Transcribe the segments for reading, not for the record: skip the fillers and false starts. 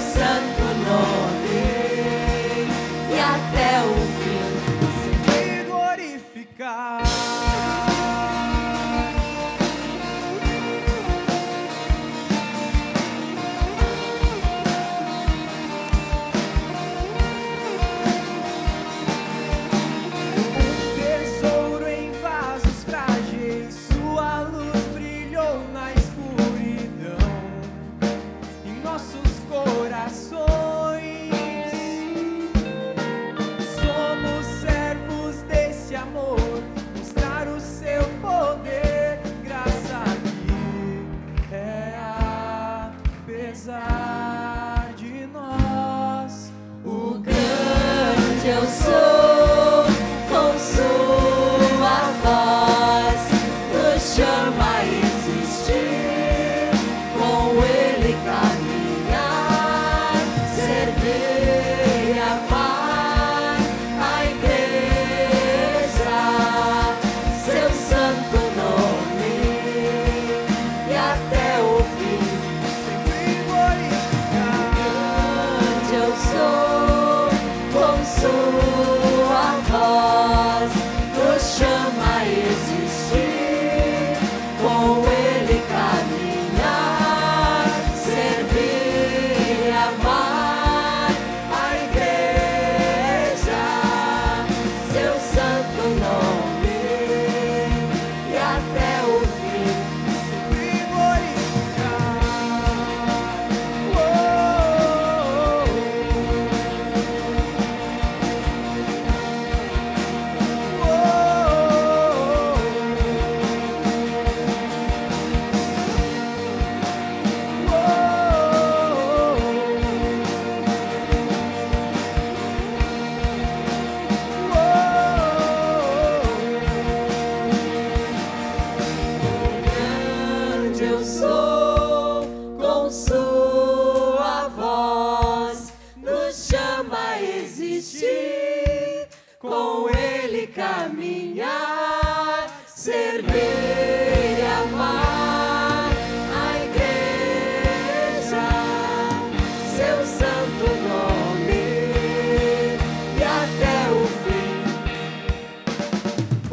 santo nome e até o fim sempre glorificar. Tesouro em vasos frágeis, sua luz brilhou na escuridão em nossos corações. Somos servos desse amor, mostrar o seu poder. Graça que é apesar de nós. o grande eu sou, com sua voz nos chama a existir, com ele caminhar, servir e amar a igreja, seu santo nome e até o fim. Sempre glorificar. Grande eu sou, com sua voz nos chama a existir, com ele caminhar, servir e amar a igreja, seu santo nome e até o fim. Sempre glorificar. Grande eu sou, com sua voz nos chama a existir, com ele caminhar, servir e amar a igreja, seu santo nome e até o fim.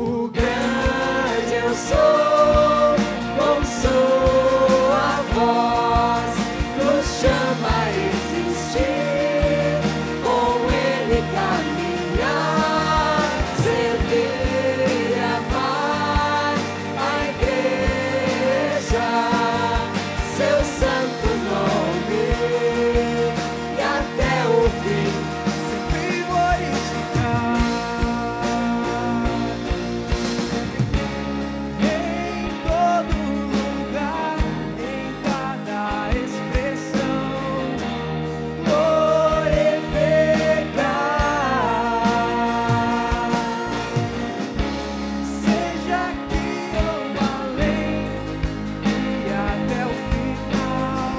O grande eu sou, com sua voz nos chama a existir, com ele caminhar, servir e amar a igreja, seu santo nome e até o fim. Sempre glorificar. Em todo lugar, em cada expressão, glorificar. Seja aqui ou além e até o final,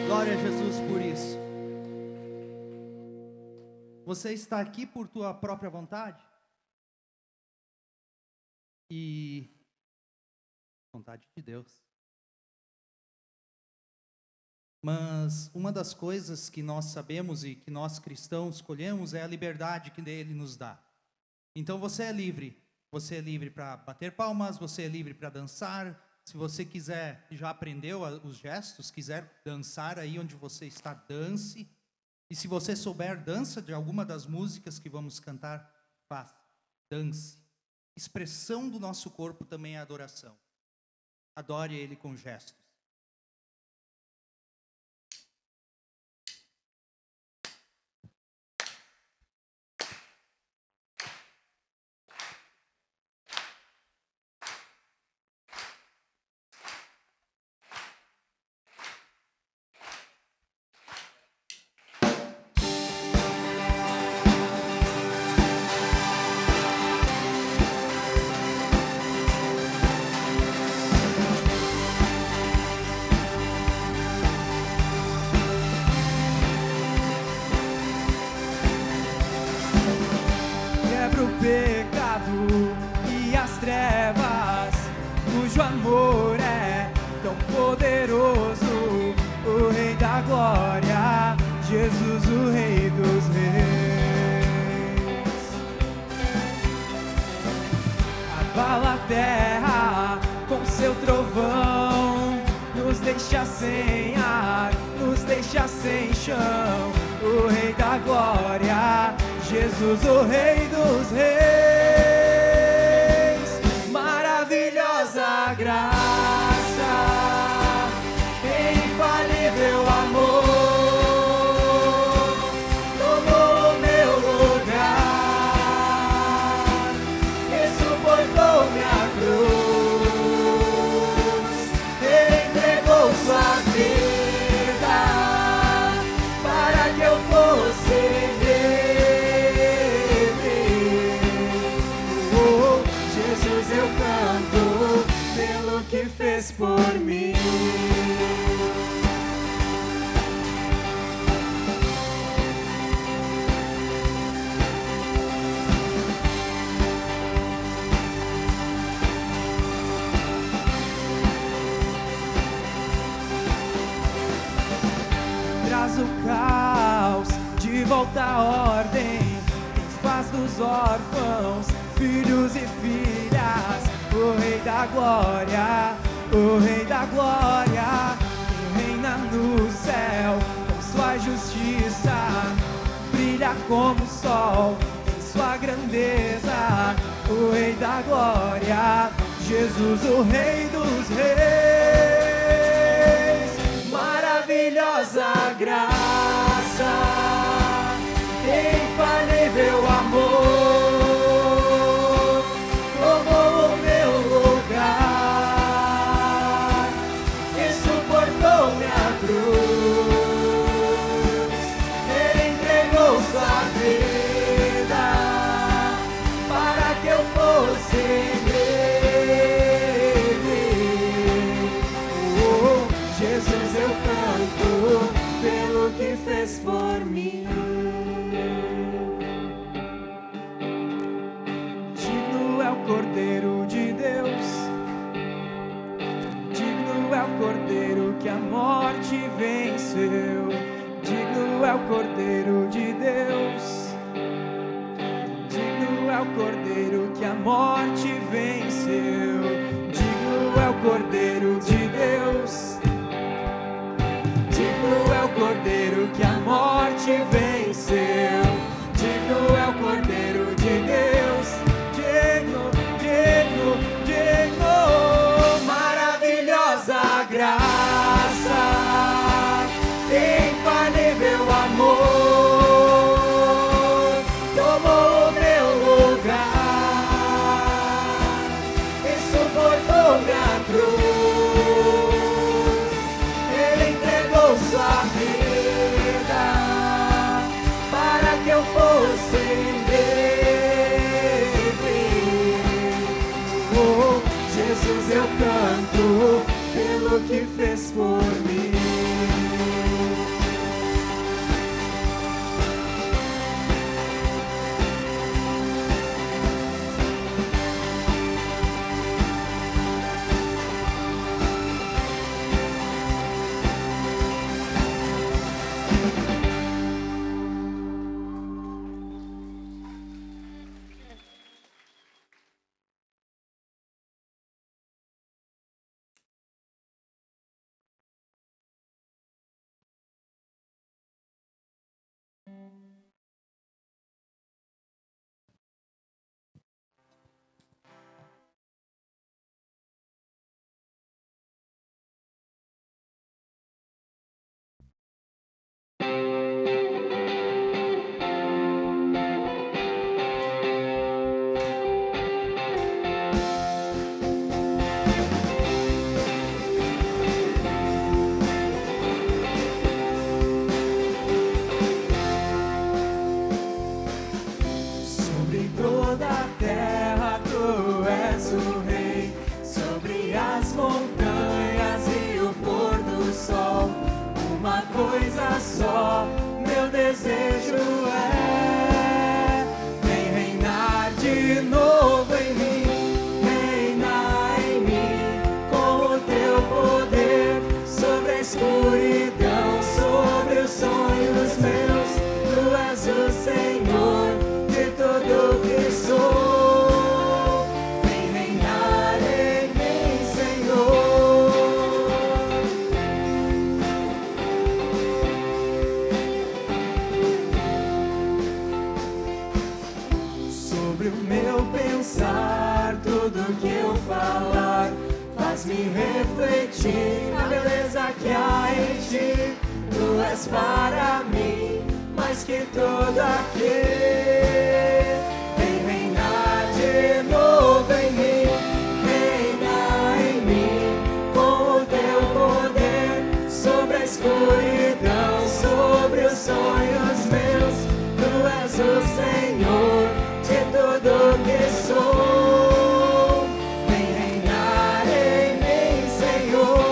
Glória a Jesus por isso. Você está aqui por tua própria vontade? E vontade de Deus. Mas uma das coisas que nós sabemos e que nós cristãos escolhemos é a liberdade que Ele nos dá. Então você é livre. Você é livre para bater palmas, você é livre para dançar, Se você quiser, já aprendeu os gestos, quiser dançar aí onde você está, dance. E se você souber dança de alguma das músicas que vamos cantar, faça, dance. Expressão do nosso corpo também é adoração. Adore Ele com gestos. Quebra o pecado e as trevas, cujo amor é tão poderoso. O Rei da Glória, Jesus, o Rei dos Reis. Abala a terra com seu trovão, nos deixa sem ar, nos deixa sem chão. O Rei da Glória, Jesus, o Rei dos Reis. Maravilhosa graça, infalível amor, tomou o meu lugar e suportou minha cruz. Ele entregou sua vida para que eu fosse eu canto pelo que fez por mim. Traz o caos de volta à ordem, faz dos órfãos filhos e filhas. O Rei da Glória, o Rei da Glória, que reina no céu com sua justiça, brilha como o sol em sua grandeza. O Rei da Glória, Jesus, o Rei dos Reis. Maravilhosa graça, infalível amor, tomou o meu lugar e suportou minha cruz. Ele entregou sua vida para que eu fosse livre. Oh, Jesus, eu canto pelo que fez por mim. Cordeiro de Deus, digno é o Cordeiro que a morte venceu. Digno é o Cordeiro de Deus, digno é o Cordeiro que a morte venceu. Digno é o Cordeiro de Deus, digno é o Cordeiro que a morte venceu. Digno é o Cordeiro de Deus, digno, maravilhosa graça, infalível amor, tomou o meu lugar e suportou minha cruz. Ele entregou sua vida para que eu fosse Jesus, eu canto pelo que fez por mim. uma coisa só, meu desejo é: vem reinar de novo em mim, reinar em mim com o teu poder, sobre a escuridão, sobre os sonhos meus. Tu és o Senhor de tudo que sou. Vem reinar em mim, Senhor. Sobre o meu pensar, tudo que eu falar faz-me refletir na beleza que há em ti. Tu és para mim mais que tudo aqui. Vem reinar de novo em mim, reinar em mim com o teu poder, sobre a escuridão, sobre os sonhos meus. Tu és o Senhor de tudo que sou. Vem reinar em mim, Senhor.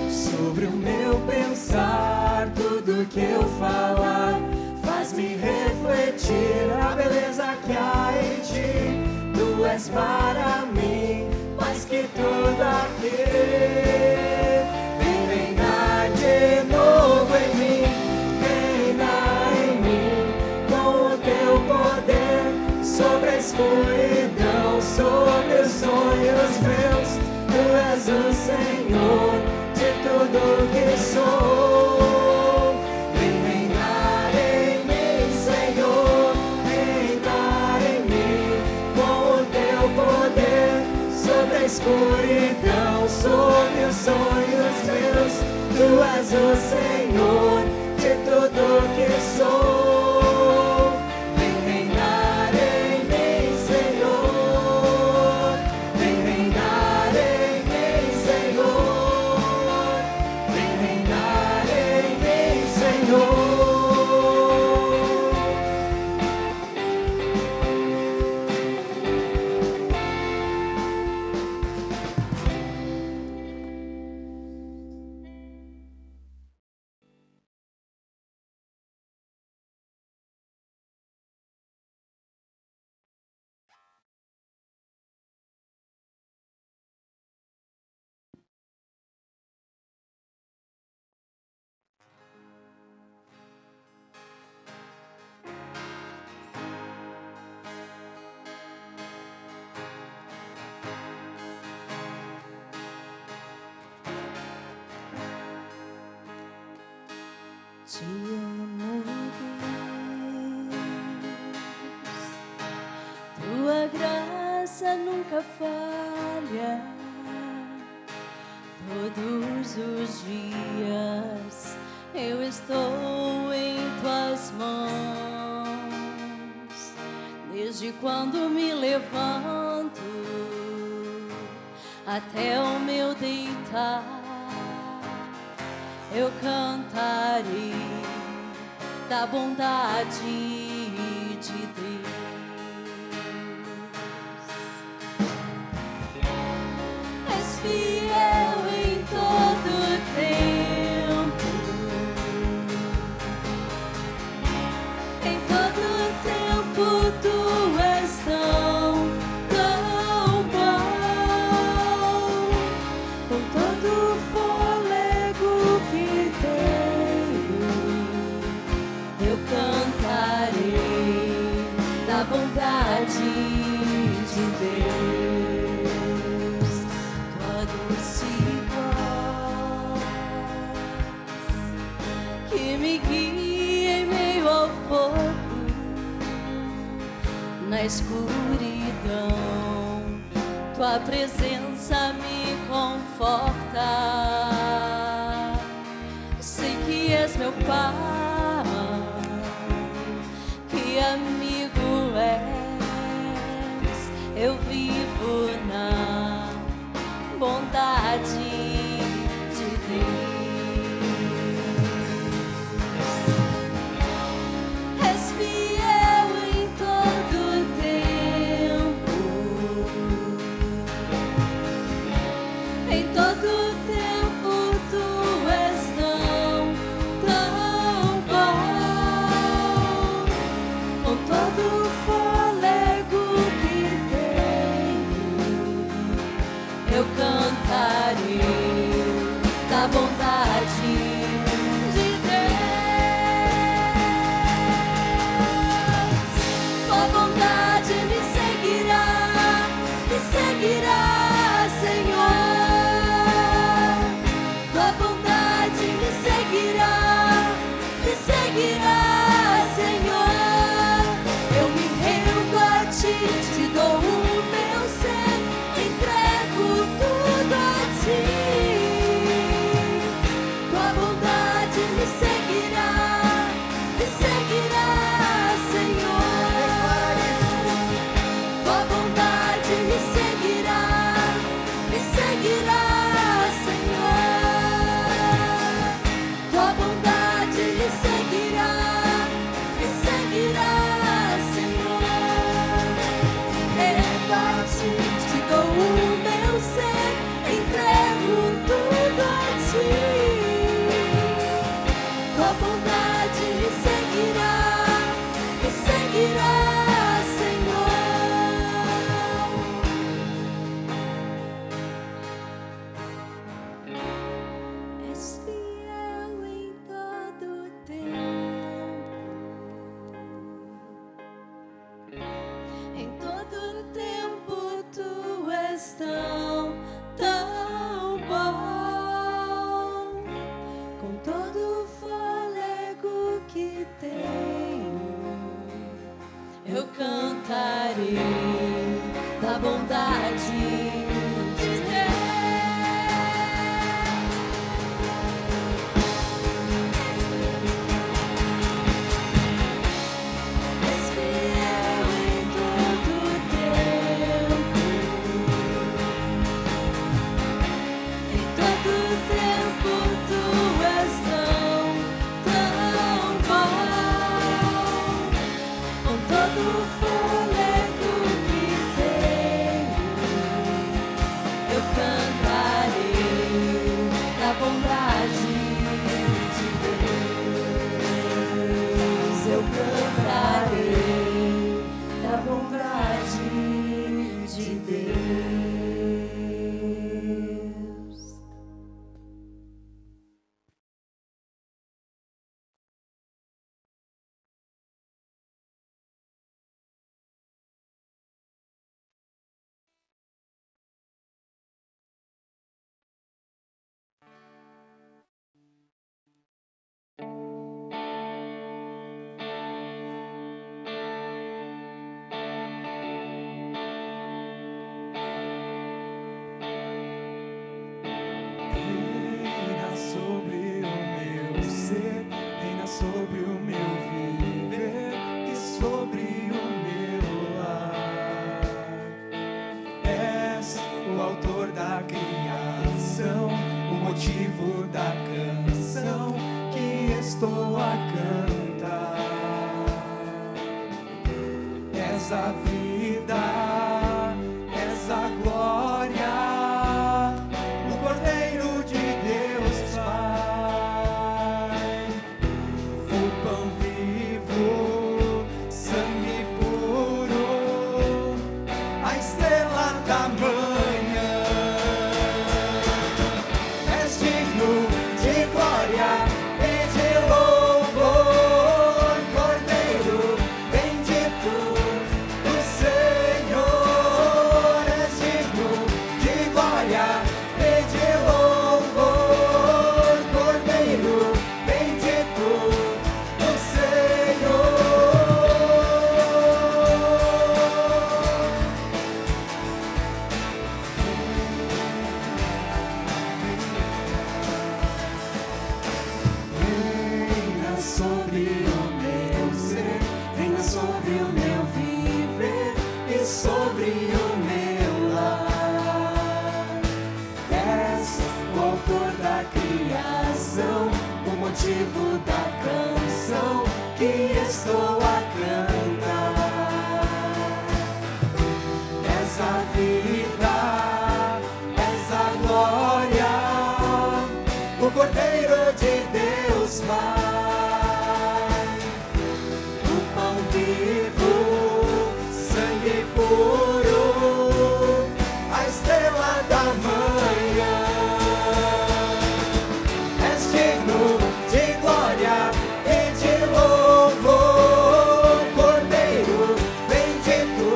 Sobre o meu pensar, tudo que eu falar faz-me refletir na beleza que há em ti. Tu és para mim mais que tudo aqui. Vem reinar de novo em mim, reinar em mim com o teu poder, sobre a escuridão, sobre os sonhos meus. Tu és o Senhor de tudo que sou. Vem reinar em mim, Senhor, reinar em mim com o teu poder, sobre a escuridão, sobre os sonhos meus. Tu és o Senhor de tudo que sou. Vem reinar em mim, Senhor. Vem reinar em mim, Senhor. Vem reinar em mim, Senhor. Te amo, Deus, tua graça nunca falha. Todos os dias eu estou em tuas mãos. Desde quando me levanto até o meu deitar, eu cantarei da bondade de Deus. És fiel em todo tempo, em todo tempo tu és tão bom. Com todo o fôlego que tenho, eu cantarei da bondade de Deus. Tua doce voz que me guia em meio ao fogo, na escuridão, tua presença me conforta. Sei que és meu Pai, que amigo és. Eu vivo na bondade de Deus. És fiel em todo tempo, bondade de Deus. És fiel em todo tempo. Em todo tempo tu és tão bom. Com todo o fôlego que tenho, eu cantarei da bondade de Deus. Eu cantarei da bondade de Deus. Reina sobre o meu ser, reina sobre o meu viver e sobre o meu lar. És o autor da criação, o motivo da canção que estou a cantar. És a vida, és a glória, o Cordeiro de Deus Pai, o pão vivo, sangue puro, a estrela da manhã. És digno de glória e de louvor, Cordeiro bendito do Senhor. És digno de glória e de louvor, Cordeiro bendito do Senhor. Reina sobre o meu ser, reina sobre o meu viver e sobre o meu lar. És o autor da criação, o motivo da canção que estou a cantar. És a vida, és a glória, o Cordeiro de Deus Pai, o pão vivo, sangue puro, a estrela da manhã. És digno de glória e de louvor, Cordeiro bendito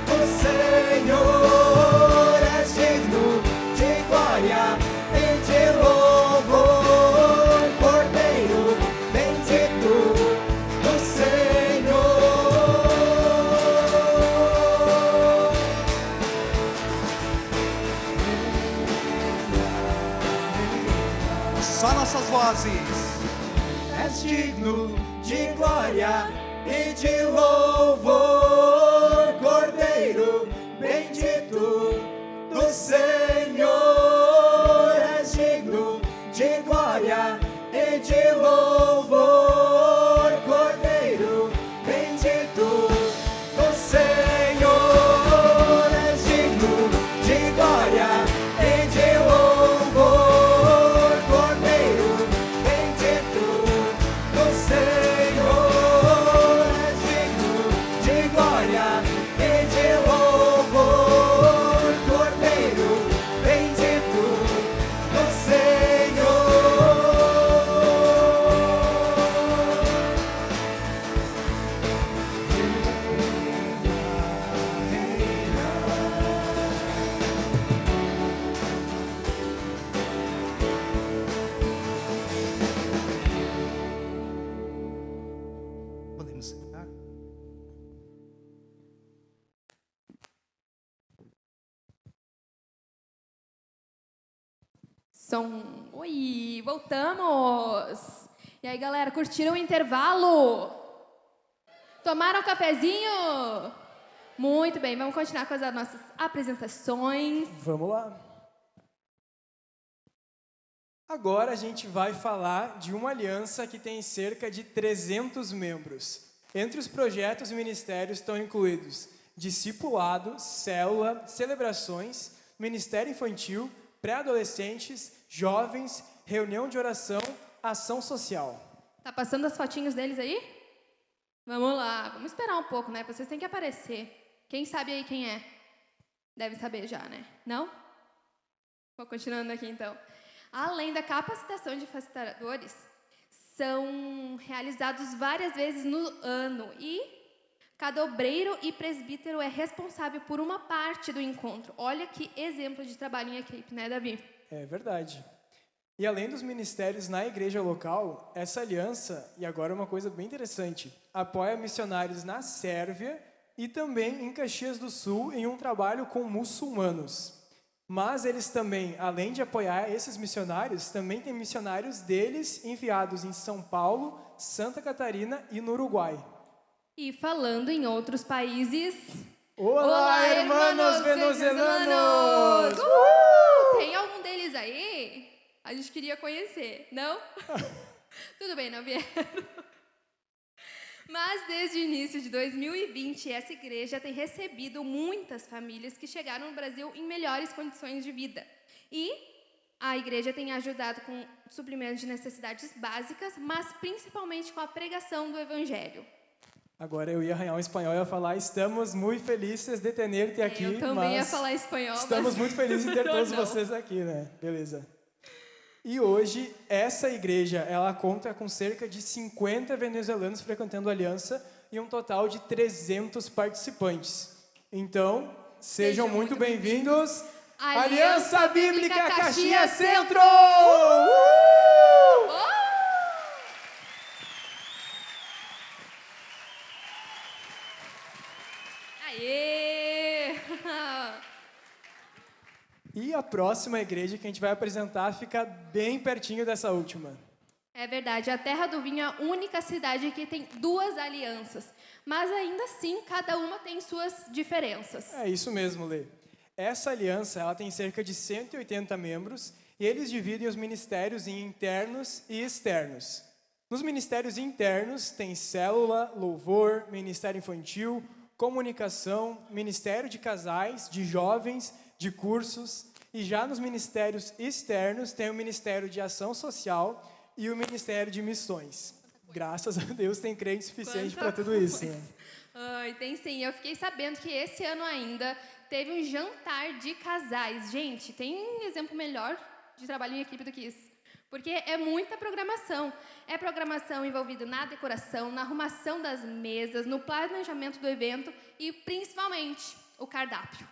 do Senhor. És digno de glória e de louvor, Cordeiro bendito do Senhor. Só nossas vozes. És digno de glória e de louvor, Cordeiro bendito do Senhor. És digno de glória e de louvor, Cordeiro bendito do Senhor. És digno de glória e de louvor, Cordeiro bendito do Senhor. És digno de glória Som. Oi, voltamos! E aí, galera, curtiram o intervalo? Tomaram um cafezinho? Muito bem, vamos continuar com as nossas apresentações. Vamos lá. Agora a gente vai falar de uma aliança que tem cerca de 300 membros. Entre os projetos e ministérios estão incluídos discipulado, célula, celebrações, ministério infantil, pré-adolescentes, jovens, reunião de oração, ação social. Tá passando as fotinhos deles aí? Vamos lá, vamos esperar um pouco, né? Vocês têm que aparecer. Quem sabe aí quem é? Deve saber já, né? Não? Vou continuando aqui, então. Além da capacitação de facilitadores, são realizados várias vezes no ano e cada obreiro e presbítero é responsável por uma parte do encontro. Olha que exemplo de trabalho em equipe, né, Davi? É verdade. E além dos ministérios na igreja local, essa aliança, e agora uma coisa bem interessante, apoia missionários na Sérvia e também em Caxias do Sul em um trabalho com muçulmanos. Mas eles também, além de apoiar esses missionários, também tem missionários deles enviados em São Paulo, Santa Catarina e no Uruguai. E falando em outros países... Olá, hermanos venezuelanos! Tem algum deles aí? A gente queria conhecer, não? Tudo bem, não vieram. Mas desde o início de 2020, essa igreja tem recebido muitas famílias que chegaram no Brasil em melhores condições de vida. E a igreja tem ajudado com suprimentos de necessidades básicas, mas principalmente com a pregação do evangelho. Agora eu ia arranhar um espanhol e ia falar, estamos muito felizes de ter-te aqui. Eu também ia falar espanhol. Estamos muito felizes de ter todos vocês aqui, né? Beleza. E hoje, essa igreja, ela conta com cerca de 50 venezuelanos frequentando a aliança e um total de 300 participantes. Então, sejam muito bem-vindos à Aliança Bíblica Caxias Centro! Aê! E a próxima igreja que a gente vai apresentar fica bem pertinho dessa última. É verdade, a Terra do Vinho é a única cidade que tem 2 alianças, mas ainda assim cada uma tem suas diferenças. É isso mesmo, Lê. Essa aliança ela tem cerca de 180 membros e eles dividem os ministérios em internos e externos. Nos ministérios internos tem célula, louvor, ministério infantil, comunicação, ministério de casais, de jovens, de cursos. E já nos ministérios externos tem o Ministério de Ação Social e o Ministério de Missões. Graças a Deus tem crente suficiente para tudo isso. Né? Ai, tem sim. Eu fiquei sabendo que esse ano ainda teve um jantar de casais. Gente, tem um exemplo melhor de trabalho em equipe do que isso. Porque é muita programação. É programação envolvida na decoração, na arrumação das mesas, no planejamento do evento e, principalmente, o cardápio.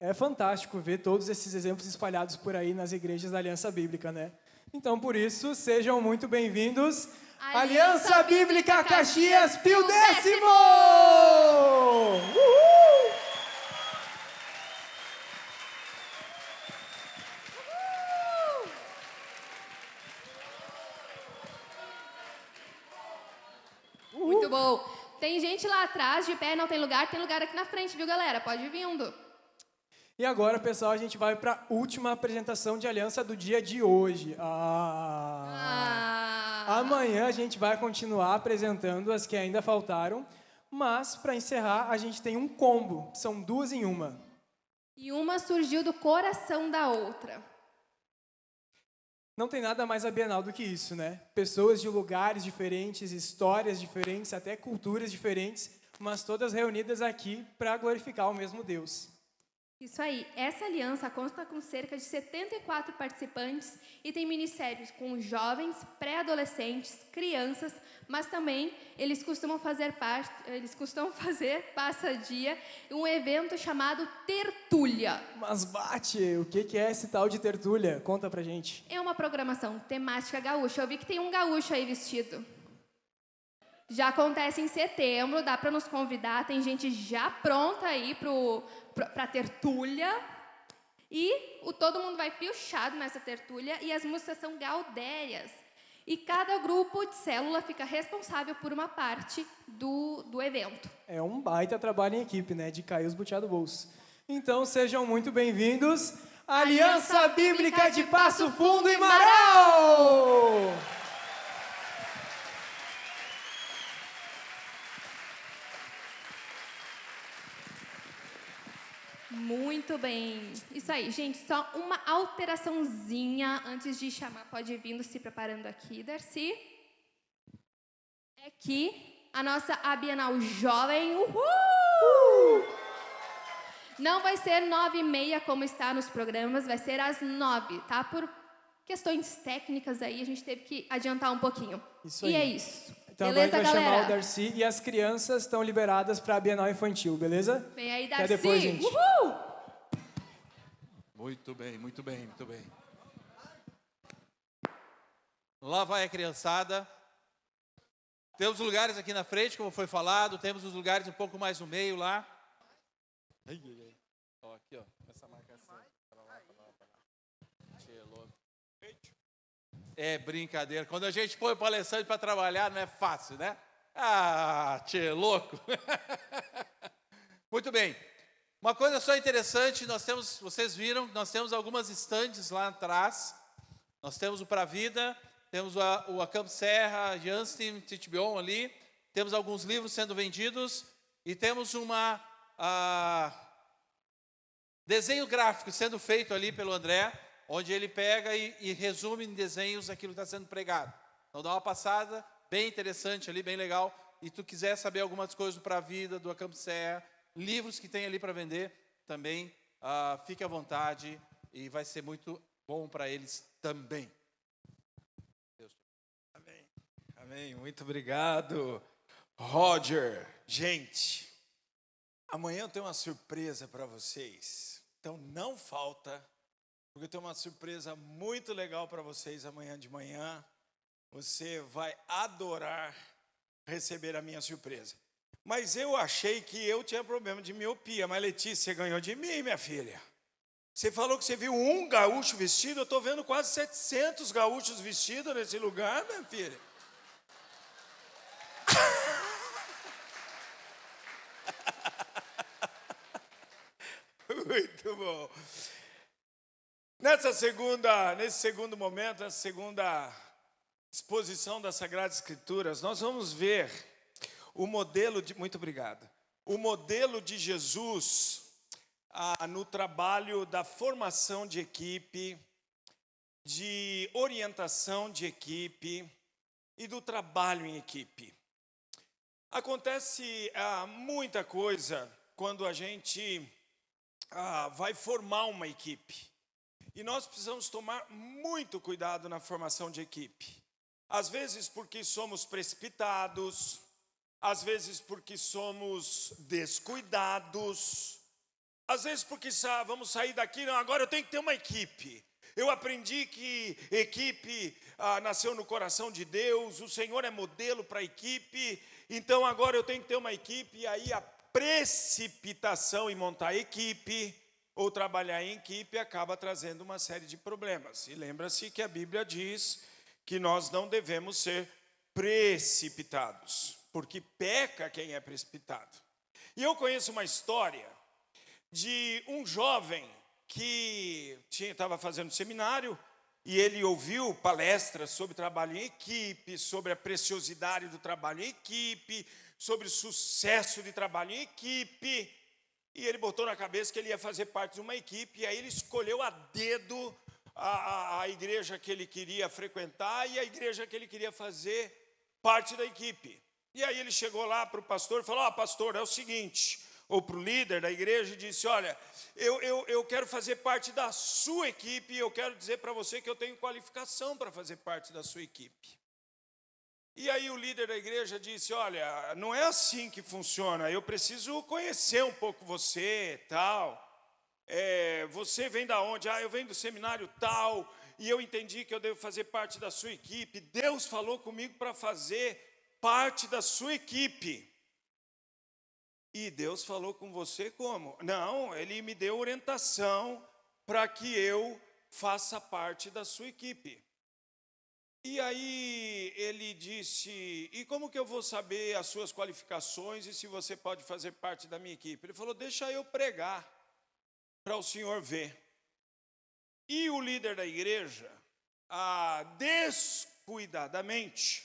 É fantástico ver todos esses exemplos espalhados por aí nas igrejas da Aliança Bíblica, né? Então, por isso, sejam muito bem-vindos à Aliança Bíblica Caxias Pio X! Muito bom. Tem gente lá atrás, de pé, não tem lugar aqui na frente, viu, galera? Pode ir vindo. E agora, pessoal, a gente vai para a última apresentação de aliança do dia de hoje. Amanhã a gente vai continuar apresentando as que ainda faltaram, mas, para encerrar, a gente tem um combo, são 2 em 1. E uma surgiu do coração da outra. Não tem nada mais a Bienal do que isso, né? Pessoas de lugares diferentes, histórias diferentes, até culturas diferentes, mas todas reunidas aqui para glorificar o mesmo Deus. Isso aí. Essa aliança consta com cerca de 74 participantes e tem ministérios com jovens, pré-adolescentes, crianças, mas também eles costumam fazer passa-dia um evento chamado Tertúlia. Mas bate, o que é esse tal de tertúlia? Conta pra gente. É uma programação temática gaúcha. Eu vi que tem um gaúcho aí vestido. Já acontece em setembro, dá para nos convidar, tem gente já pronta aí para tertúlia. Todo mundo vai piochado nessa tertúlia e as músicas são gaudérias. E cada grupo de célula fica responsável por uma parte do evento. É um baita trabalho em equipe, né? De cair os butiá do bolso. Então, sejam muito bem-vindos. Aliança Bíblica de Passo Fundo e Marau! Muito bem. Isso aí, gente. Só uma alteraçãozinha antes de chamar. Pode ir vindo, se preparando aqui, Darcy. É que a nossa Bienal Jovem, não vai ser 9h30 como está nos programas, vai ser às 9, tá? Por questões técnicas aí, a gente teve que adiantar um pouquinho. Isso aí. E é isso. Então beleza, agora a gente vai galera? chamar o Darcy e as crianças estão liberadas para a Bienal Infantil, beleza? Vem aí, Darcy. Até depois, gente. Uhul! Muito bem, muito bem, muito bem. Lá vai a criançada. Temos lugares aqui na frente, como foi falado. Temos os lugares um pouco mais no meio lá. Ai, ai, ai. Ó, aqui, ó. Essa marcação. Pra lá. É brincadeira. Quando a gente põe o palestrante para trabalhar, não é fácil, né? Ah, tchê, louco. Muito bem. Uma coisa só interessante, vocês viram, nós temos algumas estandes lá atrás. Nós temos o Pra Vida, temos o Acamp Serra, Janssen, Titbion ali. Temos alguns livros sendo vendidos e temos desenho gráfico sendo feito ali pelo André, onde ele pega e resume em desenhos aquilo que está sendo pregado. Então dá uma passada, bem interessante ali, bem legal. E tu quiser saber algumas coisas do Pra Vida, do Acamp Serra, livros que tem ali para vender, também fique à vontade e vai ser muito bom para eles também. Amém. Amém. Muito obrigado, Roger. Gente, amanhã eu tenho uma surpresa para vocês. Então não falta, porque eu tenho uma surpresa muito legal para vocês amanhã de manhã. Você vai adorar receber a minha surpresa. Mas eu achei que eu tinha problema de miopia. Mas, Letícia, você ganhou de mim, minha filha. Você falou que você viu um gaúcho vestido. Eu estou vendo quase 700 gaúchos vestidos nesse lugar, minha filha. Muito bom. Nesse segundo momento, nessa segunda exposição das Sagradas Escrituras, nós vamos ver o modelo de... Muito obrigado. O modelo de Jesus no trabalho da formação de equipe, de orientação de equipe e do trabalho em equipe. Acontece muita coisa quando a gente vai formar uma equipe. E nós precisamos tomar muito cuidado na formação de equipe. Às vezes porque somos precipitados, às vezes porque somos descuidados, às vezes porque vamos sair daqui, não, agora eu tenho que ter uma equipe. Eu aprendi que equipe nasceu no coração de Deus, o Senhor é modelo para a equipe, então agora eu tenho que ter uma equipe, e aí a precipitação em montar equipe, ou trabalhar em equipe, acaba trazendo uma série de problemas. E lembra-se que a Bíblia diz que nós não devemos ser precipitados, porque peca quem é precipitado. E eu conheço uma história de um jovem que estava fazendo seminário e ele ouviu palestras sobre trabalho em equipe, sobre a preciosidade do trabalho em equipe, sobre o sucesso de trabalho em equipe, e ele botou na cabeça que ele ia fazer parte de uma equipe, e aí ele escolheu a dedo a igreja que ele queria frequentar e a igreja que ele queria fazer parte da equipe. E aí ele chegou lá para o pastor e falou: pastor, é o seguinte, ou para o líder da igreja, e disse: olha, eu quero fazer parte da sua equipe, e eu quero dizer para você que eu tenho qualificação para fazer parte da sua equipe. E aí o líder da igreja disse: olha, não é assim que funciona, eu preciso conhecer um pouco você, tal. Você vem da onde? Eu venho do seminário tal, e eu entendi que eu devo fazer parte da sua equipe. Deus falou comigo para fazer parte da sua equipe. E Deus falou com você como? Não, Ele me deu orientação para que eu faça parte da sua equipe. E aí ele disse, e como que eu vou saber as suas qualificações e se você pode fazer parte da minha equipe? Ele falou, deixa eu pregar para o senhor ver. E o líder da igreja, descuidadamente,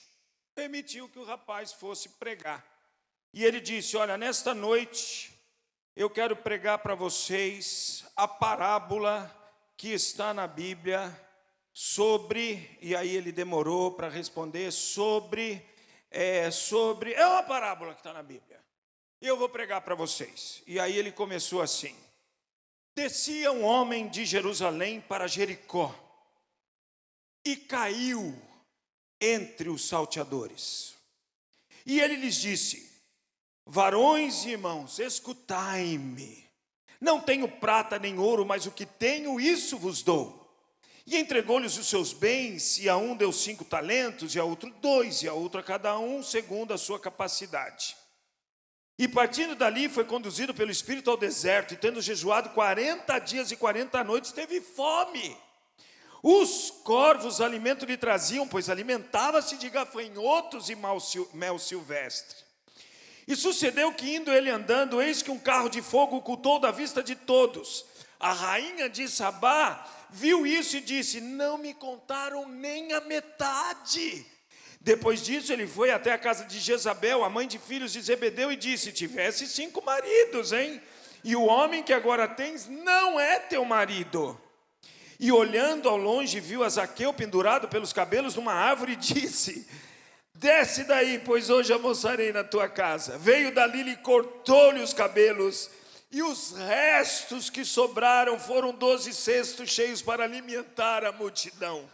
permitiu que o rapaz fosse pregar. E ele disse, olha, nesta noite eu quero pregar para vocês a parábola que está na Bíblia sobre, e aí ele demorou para responder, é uma parábola que está na Bíblia. E eu vou pregar para vocês. E aí ele começou assim. Descia um homem de Jerusalém para Jericó e caiu entre os salteadores. E ele lhes disse, varões e irmãos, escutai-me. Não tenho prata nem ouro, mas o que tenho, isso vos dou. E entregou-lhes os seus bens, e a um deu 5 talentos, e a outro 2, e a outro a cada um, segundo a sua capacidade. E partindo dali, foi conduzido pelo Espírito ao deserto, e tendo jejuado 40 dias e 40 noites, teve fome. Os corvos alimento lhe traziam, pois alimentava-se de gafanhotos e mel silvestre. E sucedeu que, indo ele andando, eis que um carro de fogo ocultou da vista de todos. A rainha de Sabá viu isso e disse, não me contaram nem a metade. Depois disso ele foi até a casa de Jezabel, a mãe de filhos de Zebedeu, e disse, tivesse 5 maridos, hein? E o homem que agora tens não é teu marido. E olhando ao longe viu a Zaqueu pendurado pelos cabelos numa árvore e disse, desce daí, pois hoje almoçarei na tua casa. Veio dali e cortou-lhe os cabelos, e os restos que sobraram foram 12 cestos cheios para alimentar a multidão.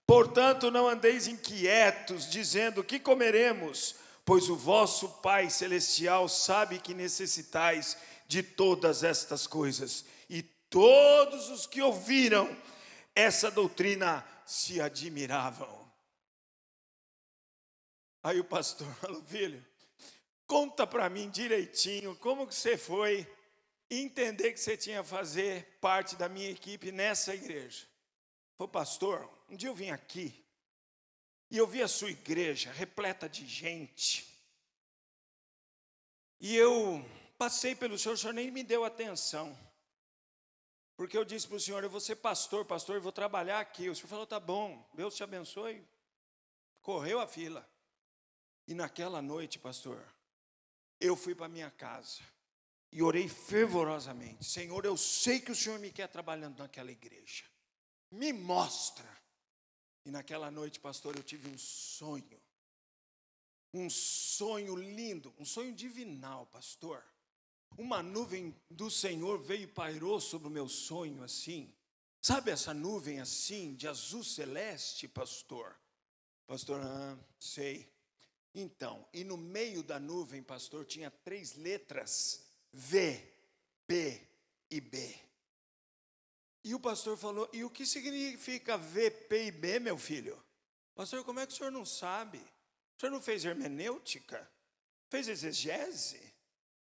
Portanto, não andeis inquietos, dizendo, que comeremos? Pois o vosso Pai Celestial sabe que necessitais de todas estas coisas. E todos os que ouviram essa doutrina se admiravam. Aí o pastor falou, filho, conta para mim direitinho como que você foi entender que você tinha que fazer parte da minha equipe nessa igreja. Falei, pastor, um dia eu vim aqui e eu vi a sua igreja repleta de gente. E eu passei pelo senhor, o senhor nem me deu atenção. Porque eu disse para o senhor, eu vou ser pastor, eu vou trabalhar aqui. O senhor falou, tá bom, Deus te abençoe. Correu a fila. E naquela noite, pastor, eu fui para minha casa e orei fervorosamente. Senhor, eu sei que o senhor me quer trabalhando naquela igreja. Me mostra. E naquela noite, pastor, eu tive um sonho lindo, um sonho divinal, pastor. Uma nuvem do Senhor veio e pairou sobre o meu sonho assim. Sabe essa nuvem assim, de azul celeste, pastor? Pastor, sei. Então, e no meio da nuvem, pastor, tinha 3 letras, V, P e B. E o pastor falou, e o que significa V, P e B, meu filho? Pastor, como é que o senhor não sabe? O senhor não fez hermenêutica? Fez exegese?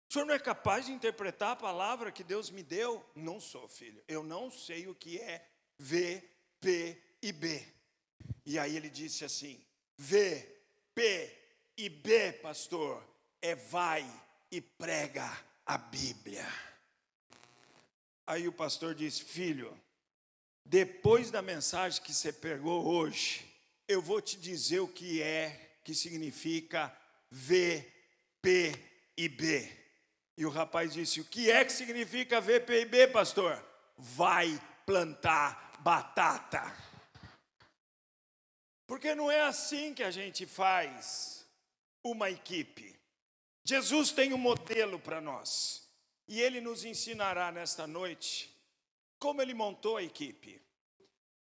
O senhor não é capaz de interpretar a palavra que Deus me deu? Não sou, filho. Eu não sei o que é V, P e B. E aí ele disse assim, V, P e B, pastor, é vai e prega a Bíblia. Aí o pastor disse, filho, depois da mensagem que você pregou hoje, eu vou te dizer o que significa V, P e B. E o rapaz disse, o que significa V, P e B, pastor? Vai plantar batata. Porque não é assim que a gente faz uma equipe. Jesus tem um modelo para nós. E ele nos ensinará nesta noite como ele montou a equipe.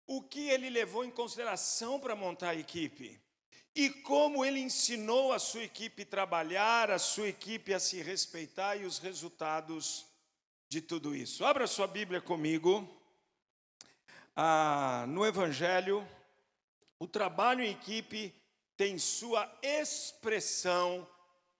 O que ele levou em consideração para montar a equipe. E como ele ensinou a sua equipe a trabalhar, a sua equipe a se respeitar e os resultados de tudo isso. Abra sua Bíblia comigo. No Evangelho, o trabalho em equipe tem sua expressão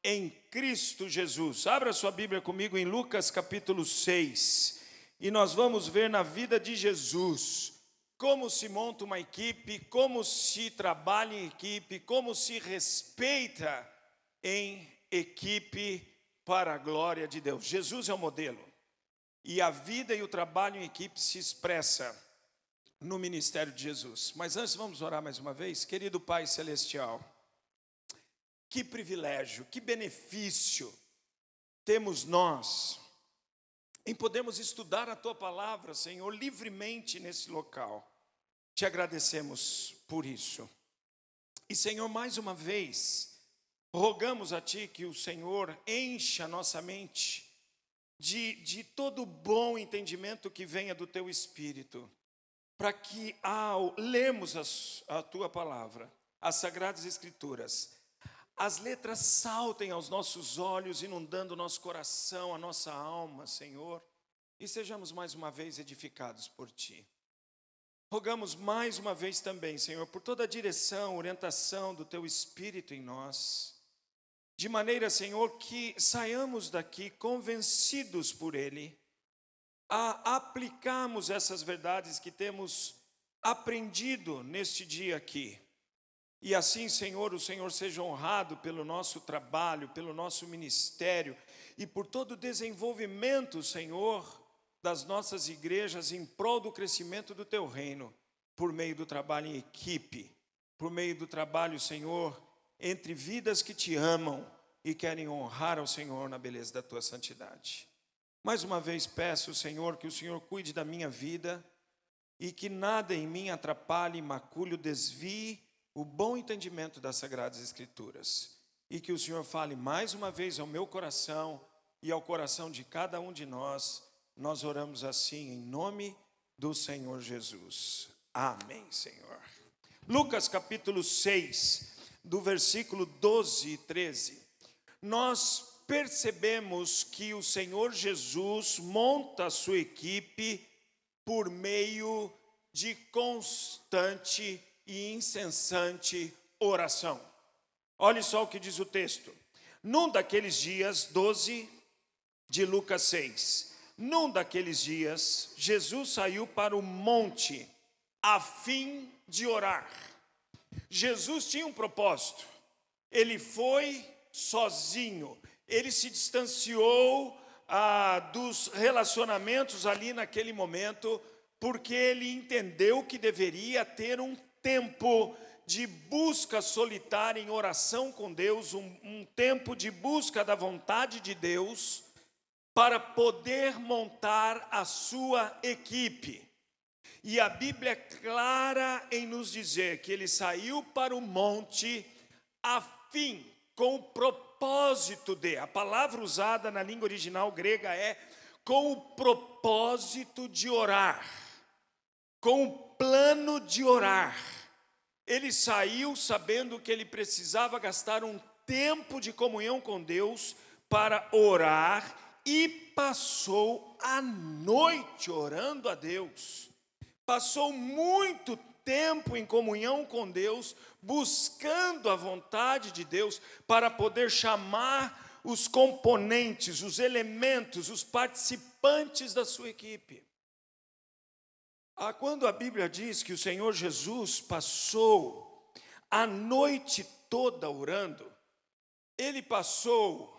em Cristo Jesus. Abra sua Bíblia comigo em Lucas capítulo 6. e nós vamos ver na vida de Jesus como se monta uma equipe, como se trabalha em equipe, como se respeita em equipe para a glória de Deus. Jesus é o modelo. E a vida e o trabalho em equipe se expressa no ministério de Jesus. Mas antes vamos orar mais uma vez. Querido Pai Celestial, que privilégio, que benefício temos nós em podermos estudar a Tua Palavra, Senhor, livremente nesse local. Te agradecemos por isso. E, Senhor, mais uma vez, rogamos a Ti que o Senhor encha a nossa mente de todo bom entendimento que venha do Teu Espírito, para que ao lermos a Tua Palavra, as Sagradas Escrituras, as letras saltem aos nossos olhos, inundando o nosso coração, a nossa alma, Senhor, e sejamos mais uma vez edificados por Ti. Rogamos mais uma vez também, Senhor, por toda a direção, orientação do Teu Espírito em nós, de maneira, Senhor, que saiamos daqui convencidos por Ele, a aplicarmos essas verdades que temos aprendido neste dia aqui. E assim, Senhor, o Senhor seja honrado pelo nosso trabalho, pelo nosso ministério e por todo o desenvolvimento, Senhor, das nossas igrejas em prol do crescimento do Teu reino, por meio do trabalho em equipe, por meio do trabalho, Senhor, entre vidas que Te amam e querem honrar ao Senhor na beleza da Tua santidade. Mais uma vez peço, Senhor, que o Senhor cuide da minha vida e que nada em mim atrapalhe, macule, desvie o bom entendimento das Sagradas Escrituras. E que o Senhor fale mais uma vez ao meu coração e ao coração de cada um de nós. Nós oramos assim em nome do Senhor Jesus. Amém, Senhor. Lucas capítulo 6, do versículo 12 e 13. Nós percebemos que o Senhor Jesus monta a sua equipe por meio de constante e incessante oração. Olhe só o que diz o texto. Num daqueles dias, 12 de Lucas 6. Num daqueles dias, Jesus saiu para o monte a fim de orar. Jesus tinha um propósito. Ele foi sozinho. Ele se distanciou dos relacionamentos ali naquele momento, porque ele entendeu que deveria ter um tempo de busca solitária em oração com Deus, um tempo de busca da vontade de Deus, para poder montar a sua equipe. E a Bíblia é clara em nos dizer que ele saiu para o monte a fim, com o propósito de, a palavra usada na língua original grega é com o propósito de orar, com o plano de orar. Ele saiu sabendo que ele precisava gastar um tempo de comunhão com Deus para orar e passou a noite orando a Deus. Passou muito tempo em comunhão com Deus, buscando a vontade de Deus para poder chamar os componentes, os elementos, os participantes da sua equipe. Quando a Bíblia diz que o Senhor Jesus passou a noite toda orando, ele passou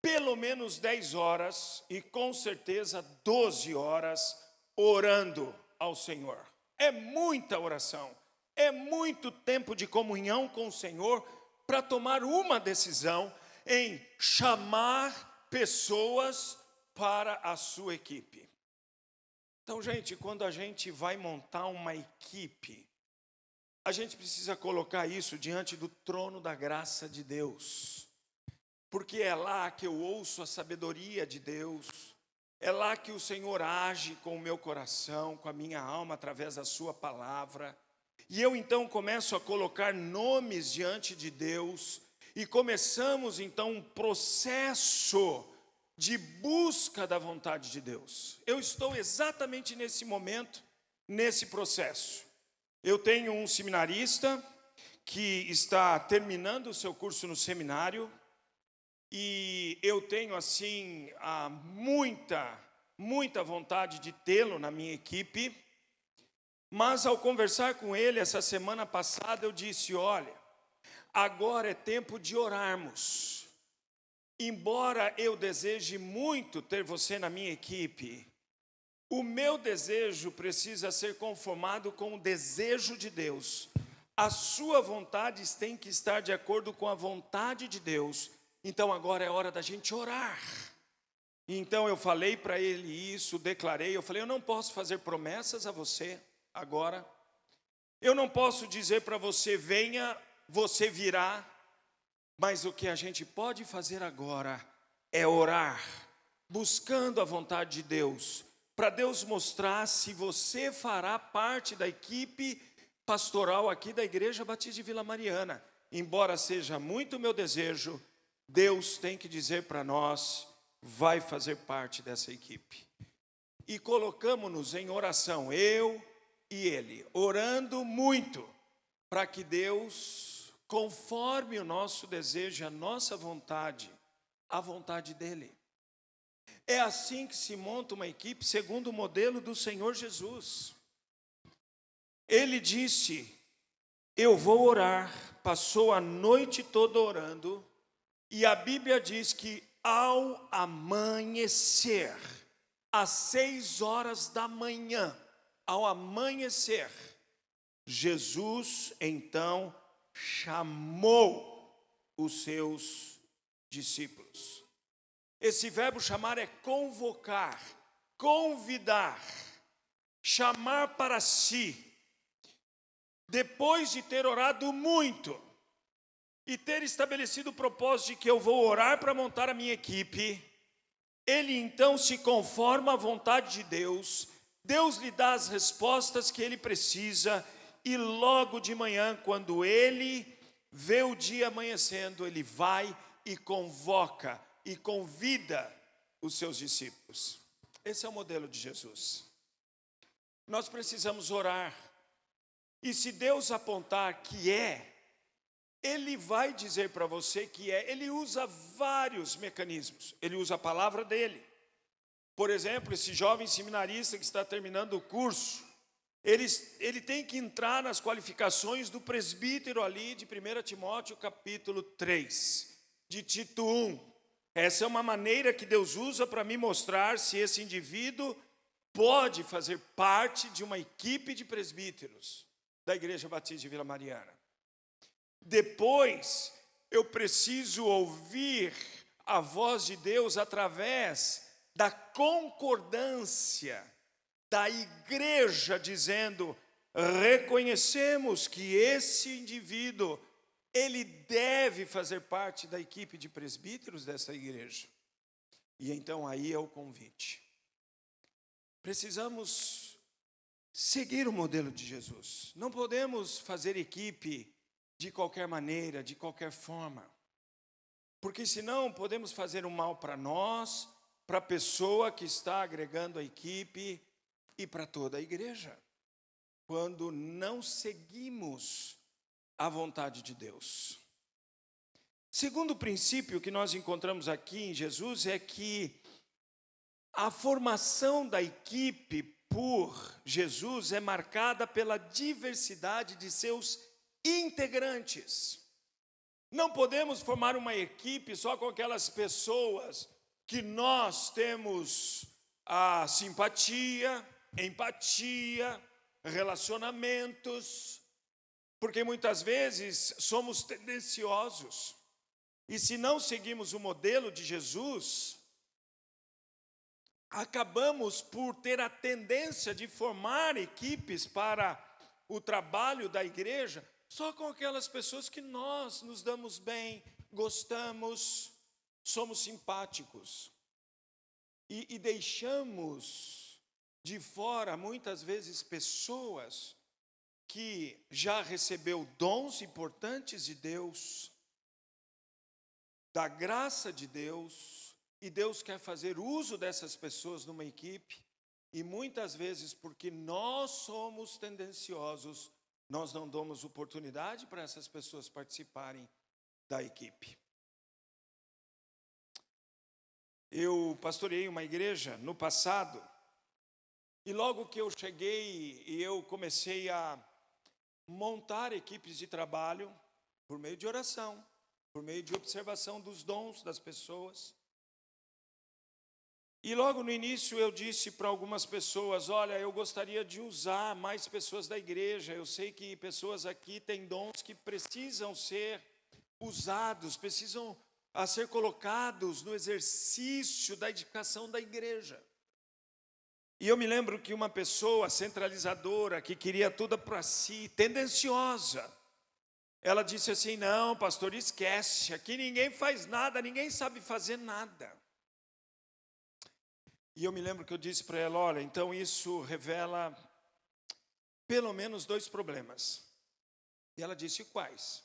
pelo menos 10 horas e com certeza 12 horas orando ao Senhor. É muita oração, é muito tempo de comunhão com o Senhor para tomar uma decisão em chamar pessoas para a sua equipe. Então, gente, quando a gente vai montar uma equipe, a gente precisa colocar isso diante do trono da graça de Deus, porque é lá que eu ouço a sabedoria de Deus, é lá que o Senhor age com o meu coração, com a minha alma, através da sua palavra, e eu então começo a colocar nomes diante de Deus, e começamos então um processo de busca da vontade de Deus. Eu estou exatamente nesse momento, nesse processo. Eu tenho um seminarista que está terminando o seu curso no seminário, e eu tenho assim muita muita vontade de tê-lo na minha equipe, mas ao conversar com ele essa semana passada, eu disse: olha, agora é tempo de orarmos. Embora eu deseje muito ter você na minha equipe, o meu desejo precisa ser conformado com o desejo de Deus. A sua vontade tem que estar de acordo com a vontade de Deus. Então agora é hora da gente orar. Então eu falei para ele isso, declarei, eu falei: eu não posso fazer promessas a você agora. Eu não posso dizer para você: venha, você virá. Mas o que a gente pode fazer agora é orar, buscando a vontade de Deus, para Deus mostrar se você fará parte da equipe pastoral aqui da Igreja Batista de Vila Mariana. Embora seja muito meu desejo, Deus tem que dizer para nós: vai fazer parte dessa equipe. E colocamos-nos em oração, eu e ele, orando muito, para que Deus, conforme o nosso desejo, a nossa vontade, a vontade dele. É assim que se monta uma equipe segundo o modelo do Senhor Jesus. Ele disse: eu vou orar. Passou a noite toda orando, e a Bíblia diz que ao amanhecer, às 6 horas da manhã, ao amanhecer, Jesus então chamou os seus discípulos. Esse verbo chamar é convocar, convidar, chamar para si. Depois de ter orado muito e ter estabelecido o propósito de que eu vou orar para montar a minha equipe, ele então se conforma à vontade de Deus. Deus lhe dá as respostas que ele precisa, e logo de manhã, quando ele vê o dia amanhecendo, ele vai e convoca e convida os seus discípulos. Esse é o modelo de Jesus. Nós precisamos orar, e se Deus apontar que ele vai dizer para você que ele usa vários mecanismos, ele usa a palavra dele. Por exemplo, esse jovem seminarista que está terminando o curso, ele tem que entrar nas qualificações do presbítero ali de 1 Timóteo capítulo 3, de Tito 1. Essa é uma maneira que Deus usa para me mostrar se esse indivíduo pode fazer parte de uma equipe de presbíteros da Igreja Batista de Vila Mariana. Depois, eu preciso ouvir a voz de Deus através da concordância da igreja, dizendo: reconhecemos que esse indivíduo, ele deve fazer parte da equipe de presbíteros dessa igreja. E então aí é o convite. Precisamos seguir o modelo de Jesus. Não podemos fazer equipe de qualquer maneira, de qualquer forma. Porque senão podemos fazer um mal para nós, para a pessoa que está agregando a equipe e para toda a igreja, quando não seguimos a vontade de Deus. Segundo princípio que nós encontramos aqui em Jesus é que a formação da equipe por Jesus é marcada pela diversidade de seus integrantes. Não podemos formar uma equipe só com aquelas pessoas que nós temos a simpatia, empatia, relacionamentos, porque muitas vezes somos tendenciosos, e se não seguimos o modelo de Jesus, acabamos por ter a tendência de formar equipes para o trabalho da igreja só com aquelas pessoas que nós nos damos bem, gostamos, somos simpáticos, e deixamos de fora, muitas vezes, pessoas que já recebeu dons importantes de Deus, da graça de Deus, e Deus quer fazer uso dessas pessoas numa equipe, e muitas vezes, porque nós somos tendenciosos, nós não damos oportunidade para essas pessoas participarem da equipe. Eu pastoreei uma igreja no passado, e logo que eu cheguei e eu comecei a montar equipes de trabalho por meio de oração, por meio de observação dos dons das pessoas. E logo no início eu disse para algumas pessoas: olha, eu gostaria de usar mais pessoas da igreja. Eu sei que pessoas aqui têm dons que precisam ser usados, precisam ser colocados no exercício da edificação da igreja. E eu me lembro que uma pessoa centralizadora, que queria tudo para si, tendenciosa, ela disse assim: não, pastor, esquece, aqui ninguém faz nada, ninguém sabe fazer nada. E eu me lembro que eu disse para ela: olha, então isso revela pelo menos 2 problemas. E ela disse: quais?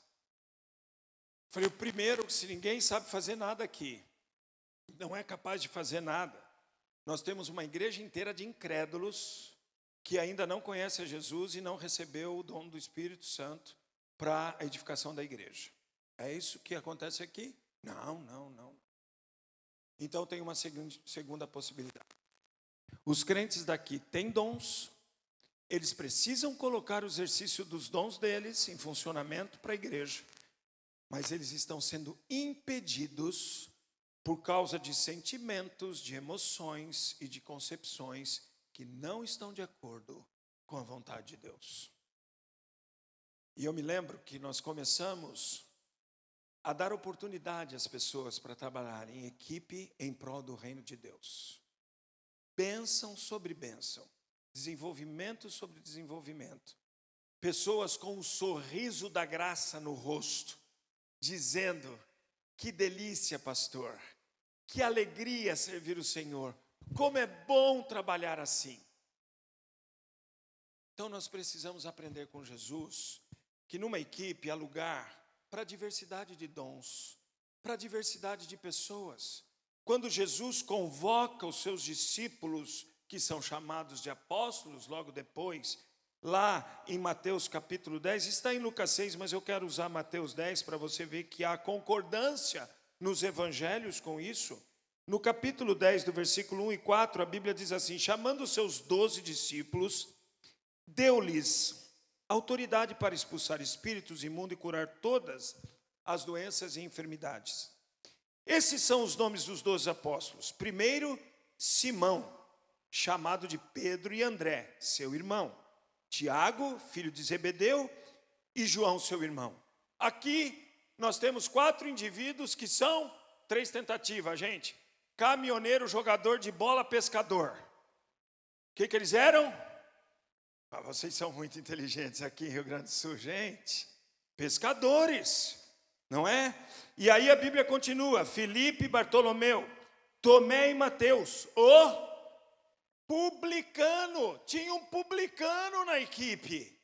Eu falei: o primeiro, se ninguém sabe fazer nada aqui, não é capaz de fazer nada, nós temos uma igreja inteira de incrédulos que ainda não conhece a Jesus e não recebeu o dom do Espírito Santo para a edificação da igreja. É isso que acontece aqui? Não. Então tem uma segunda possibilidade. Os crentes daqui têm dons, eles precisam colocar o exercício dos dons deles em funcionamento para a igreja, mas eles estão sendo impedidos por causa de sentimentos, de emoções e de concepções que não estão de acordo com a vontade de Deus. E eu me lembro que nós começamos a dar oportunidade às pessoas para trabalhar em equipe em prol do reino de Deus. Bênção sobre bênção, desenvolvimento sobre desenvolvimento. Pessoas com um sorriso da graça no rosto, dizendo: que delícia, pastor, que alegria servir o Senhor, como é bom trabalhar assim. Então nós precisamos aprender com Jesus que numa equipe há lugar para a diversidade de dons, para a diversidade de pessoas. Quando Jesus convoca os seus discípulos, que são chamados de apóstolos, logo depois, lá em Mateus capítulo 10, está em Lucas 6, mas eu quero usar Mateus 10 para você ver que há concordância nos evangelhos com isso. No capítulo 10, do versículo 1 e 4, a Bíblia diz assim: chamando os seus 12 discípulos, deu-lhes autoridade para expulsar espíritos imundos e curar todas as doenças e enfermidades. Esses são os nomes dos 12 apóstolos. Primeiro, Simão, chamado de Pedro, e André, seu irmão. Tiago, filho de Zebedeu, e João, seu irmão. Aqui nós temos 4 indivíduos que são 3 tentativas, gente. Caminhoneiro, jogador de bola, pescador. O que eles eram? Vocês são muito inteligentes aqui em Rio Grande do Sul, gente. Pescadores, não é? E aí a Bíblia continua: Filipe, Bartolomeu, Tomé e Mateus, o publicano. Tinha um publicano na equipe.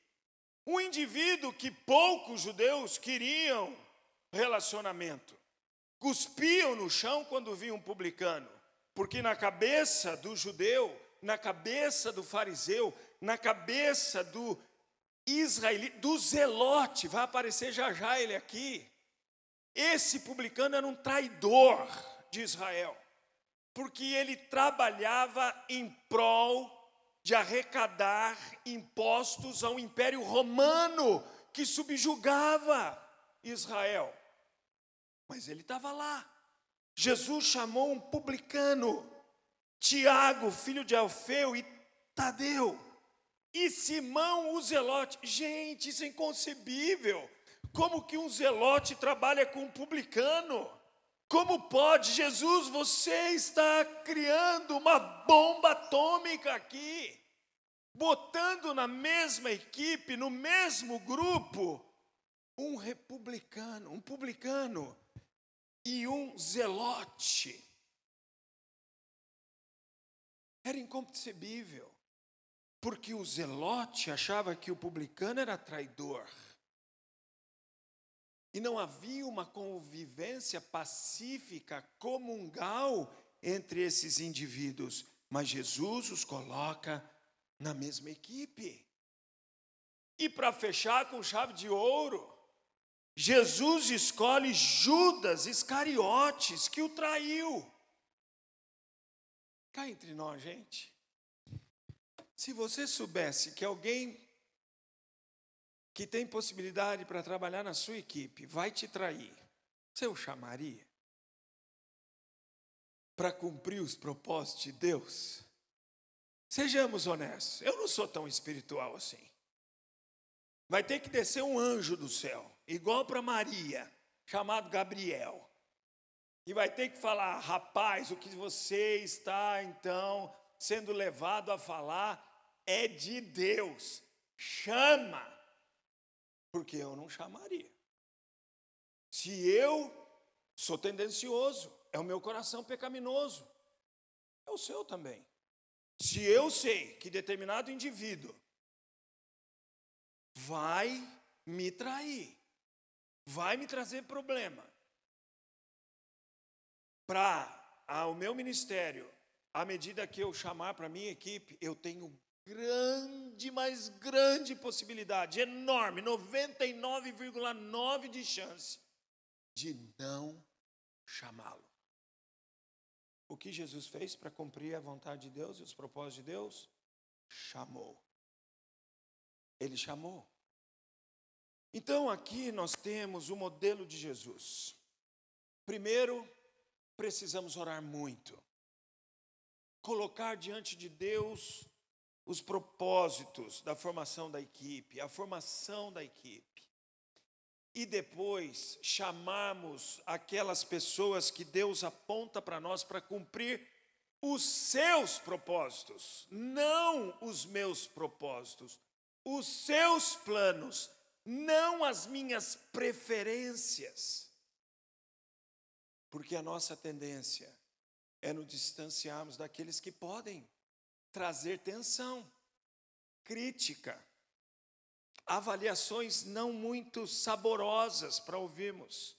Um indivíduo que poucos judeus queriam relacionamento. Cuspiam no chão quando viam um publicano. Porque na cabeça do judeu, na cabeça do fariseu, na cabeça do israelita, do zelote, vai aparecer já já ele aqui. Esse publicano era um traidor de Israel, porque ele trabalhava em prol de arrecadar impostos ao Império Romano, que subjugava Israel. Mas ele estava lá. Jesus chamou um publicano, Tiago, filho de Alfeu, e Tadeu, e Simão, o zelote. Gente, isso é inconcebível. Como que um zelote trabalha com um publicano? Como pode? Jesus, você está criando uma bomba atômica aqui, botando na mesma equipe, no mesmo grupo, um republicano, um publicano e um zelote. Era inconcebível, porque o zelote achava que o publicano era traidor. E não havia uma convivência pacífica, comungal entre esses indivíduos. Mas Jesus os coloca na mesma equipe. E para fechar com chave de ouro, Jesus escolhe Judas Iscariotes, que o traiu. Cá entre nós, gente. Se você soubesse que alguém que tem possibilidade para trabalhar na sua equipe vai te trair, você o chamaria? Para cumprir os propósitos de Deus? Sejamos honestos, eu não sou tão espiritual assim. Vai ter que descer um anjo do céu, igual para Maria, chamado Gabriel. E vai ter que falar: rapaz, o que você está então sendo levado a falar é de Deus. Chama. Porque eu não chamaria. Se eu sou tendencioso, é o meu coração pecaminoso, é o seu também. Se eu sei que determinado indivíduo vai me trair, vai me trazer problema, para o meu ministério, à medida que eu chamar para a minha equipe, eu tenho grande, mas grande possibilidade, enorme, 99,9% de chance de não chamá-lo. O que Jesus fez para cumprir a vontade de Deus e os propósitos de Deus? Chamou. Ele chamou. Então aqui nós temos o modelo de Jesus. Primeiro, precisamos orar muito. Colocar diante de Deus os propósitos da formação da equipe, a formação da equipe. E depois chamarmos aquelas pessoas que Deus aponta para nós para cumprir os seus propósitos, não os meus propósitos, os seus planos, não as minhas preferências. Porque a nossa tendência é nos distanciarmos daqueles que podem trazer tensão, crítica, avaliações não muito saborosas para ouvirmos,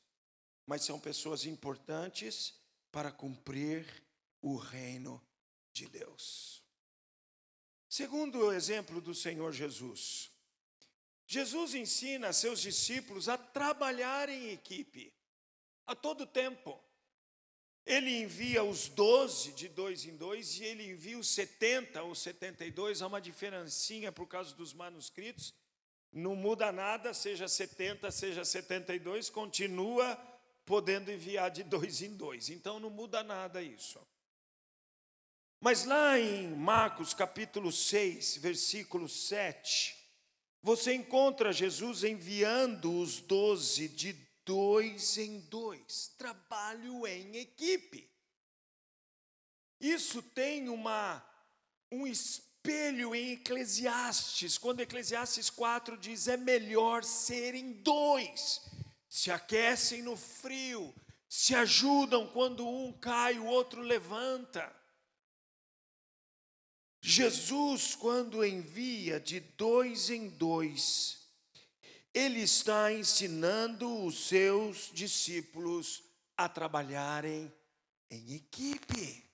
mas são pessoas importantes para cumprir o reino de Deus. Segundo o exemplo do Senhor Jesus, Jesus ensina a seus discípulos a trabalhar em equipe, a todo tempo. Ele envia os 12 de 2 em 2 e ele envia os 70 ou 72, há uma diferencinha por causa dos manuscritos, não muda nada, seja 70, seja 72, continua podendo enviar de 2 em 2, então não muda nada isso. Mas lá em Marcos capítulo 6, versículo 7, você encontra Jesus enviando os 12 de 2 em 2, trabalho em equipe. Isso tem um espelho em Eclesiastes, quando Eclesiastes 4 diz: é melhor serem dois, se aquecem no frio, se ajudam quando um cai, o outro levanta. Jesus, quando envia de 2 em 2, ele está ensinando os seus discípulos a trabalharem em equipe.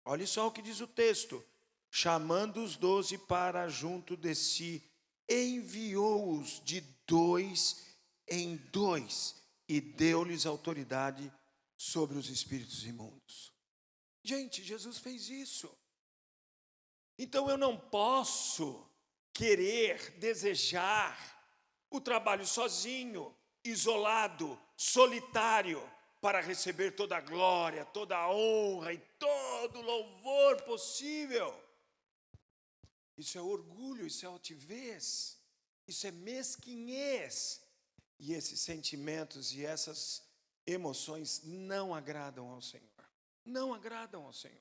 Olha só o que diz o texto: chamando os 12 para junto de si, enviou-os de 2 em 2 e deu-lhes autoridade sobre os espíritos imundos. Gente, Jesus fez isso. Então eu não posso querer, desejar o trabalho sozinho, isolado, solitário, para receber toda a glória, toda a honra e todo o louvor possível. Isso é orgulho, isso é altivez, isso é mesquinhez. E esses sentimentos e essas emoções não agradam ao Senhor. Não agradam ao Senhor.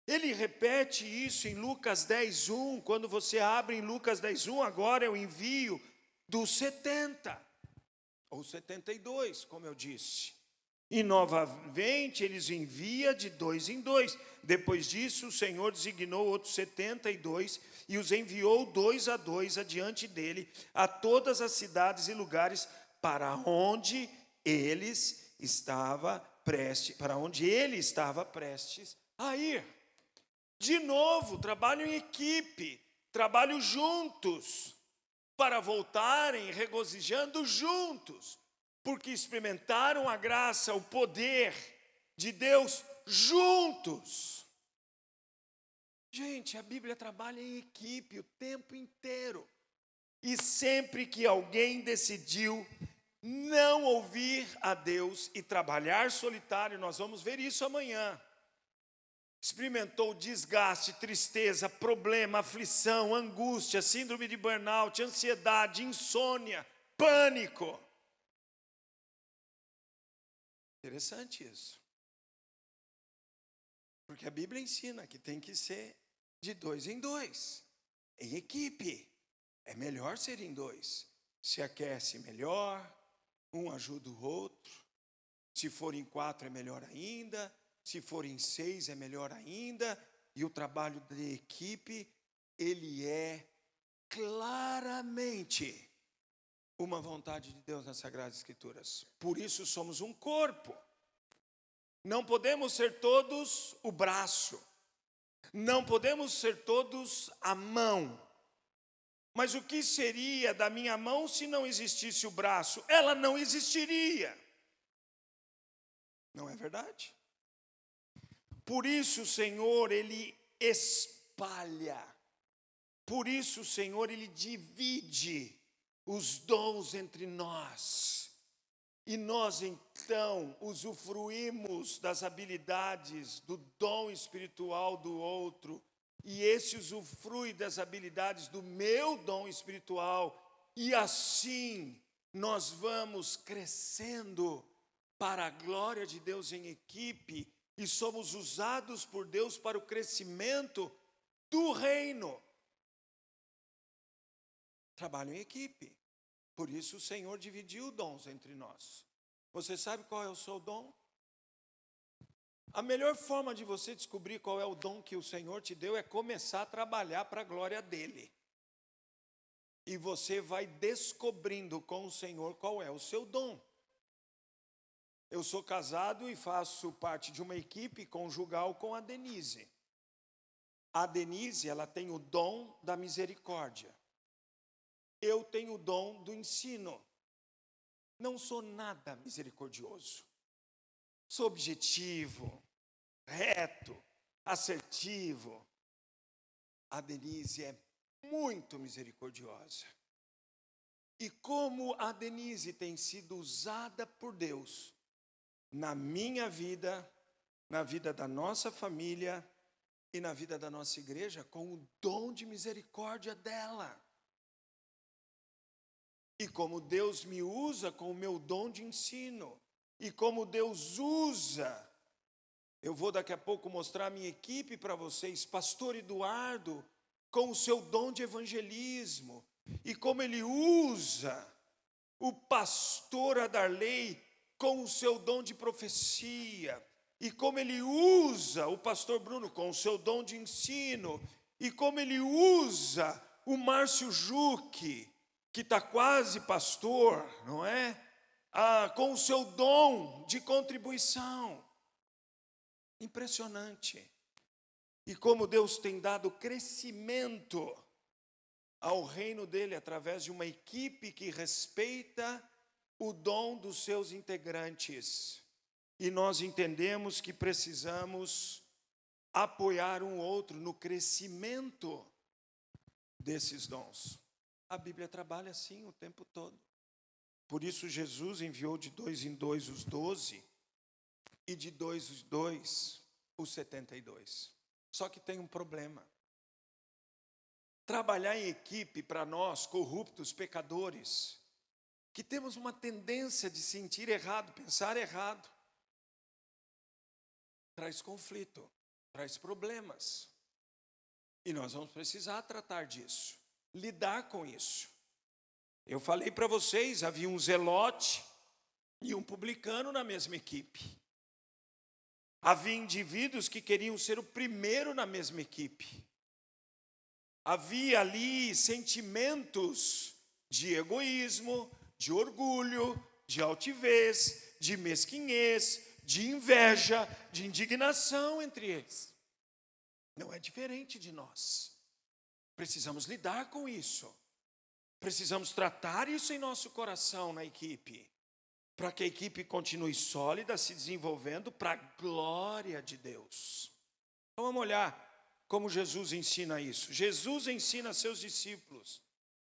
Ele repete isso em Lucas 10:1, quando você abre em Lucas 10:1, agora é o envio dos 70, ou 72, como eu disse. E novamente eles envia de 2 em 2. Depois disso, o Senhor designou outros 72 e os enviou 2 a 2 adiante dele a todas as cidades e lugares para onde ele estava prestes a ir. De novo, trabalho em equipe, trabalho juntos, para voltarem regozijando juntos, porque experimentaram a graça, o poder de Deus juntos. Gente, a Bíblia trabalha em equipe o tempo inteiro. E sempre que alguém decidiu não ouvir a Deus e trabalhar solitário, nós vamos ver isso amanhã, experimentou desgaste, tristeza, problema, aflição, angústia, síndrome de burnout, ansiedade, insônia, pânico. Interessante isso. Porque a Bíblia ensina que tem que ser de 2 em 2, em equipe. É melhor ser em 2. Se aquece melhor, um ajuda o outro. Se for em 4 é melhor ainda. Se for em 6 é melhor ainda. E o trabalho de equipe, ele é claramente uma vontade de Deus nas Sagradas Escrituras. Por isso somos um corpo. Não podemos ser todos o braço. Não podemos ser todos a mão. Mas o que seria da minha mão se não existisse o braço? Ela não existiria. Não é verdade? Por isso o Senhor, Ele espalha. Por isso o Senhor, Ele divide os dons entre nós. E nós então usufruímos das habilidades, do dom espiritual do outro. E esse usufrui das habilidades do meu dom espiritual. E assim nós vamos crescendo para a glória de Deus em equipe. E somos usados por Deus para o crescimento do reino. Trabalho em equipe. Por isso o Senhor dividiu dons entre nós. Você sabe qual é o seu dom? A melhor forma de você descobrir qual é o dom que o Senhor te deu é começar a trabalhar para a glória dEle. E você vai descobrindo com o Senhor qual é o seu dom. Eu sou casado e faço parte de uma equipe conjugal com a Denise. A Denise, ela tem o dom da misericórdia. Eu tenho o dom do ensino. Não sou nada misericordioso. Sou objetivo, reto, assertivo. A Denise é muito misericordiosa. E como a Denise tem sido usada por Deus na minha vida, na vida da nossa família e na vida da nossa igreja, com o dom de misericórdia dela. E como Deus me usa com o meu dom de ensino. E como Deus usa, eu vou daqui a pouco mostrar a minha equipe para vocês, pastor Eduardo, com o seu dom de evangelismo. E como ele usa o pastor Adarley com o seu dom de profecia. E como ele usa o pastor Bruno com o seu dom de ensino. E como ele usa o Márcio Juque, que está quase pastor, não é? Com o seu dom de contribuição. Impressionante. E como Deus tem dado crescimento ao reino dele através de uma equipe que respeita o dom dos seus integrantes. E nós entendemos que precisamos apoiar um outro no crescimento desses dons. A Bíblia trabalha assim o tempo todo. Por isso Jesus enviou de 2 em 2 os 12 e de 2 em 2 os 72. Só que tem um problema. Trabalhar em equipe para nós, corruptos, pecadores, que temos uma tendência de sentir errado, pensar errado, traz conflito, traz problemas. E nós vamos precisar tratar disso, lidar com isso. Eu falei para vocês, havia um zelote e um publicano na mesma equipe. Havia indivíduos que queriam ser o primeiro na mesma equipe. Havia ali sentimentos de egoísmo, de orgulho, de altivez, de mesquinhez, de inveja, de indignação entre eles. Não é diferente de nós. Precisamos lidar com isso. Precisamos tratar isso em nosso coração na equipe, para que a equipe continue sólida, se desenvolvendo para a glória de Deus. Então vamos olhar como Jesus ensina isso. Jesus ensina seus discípulos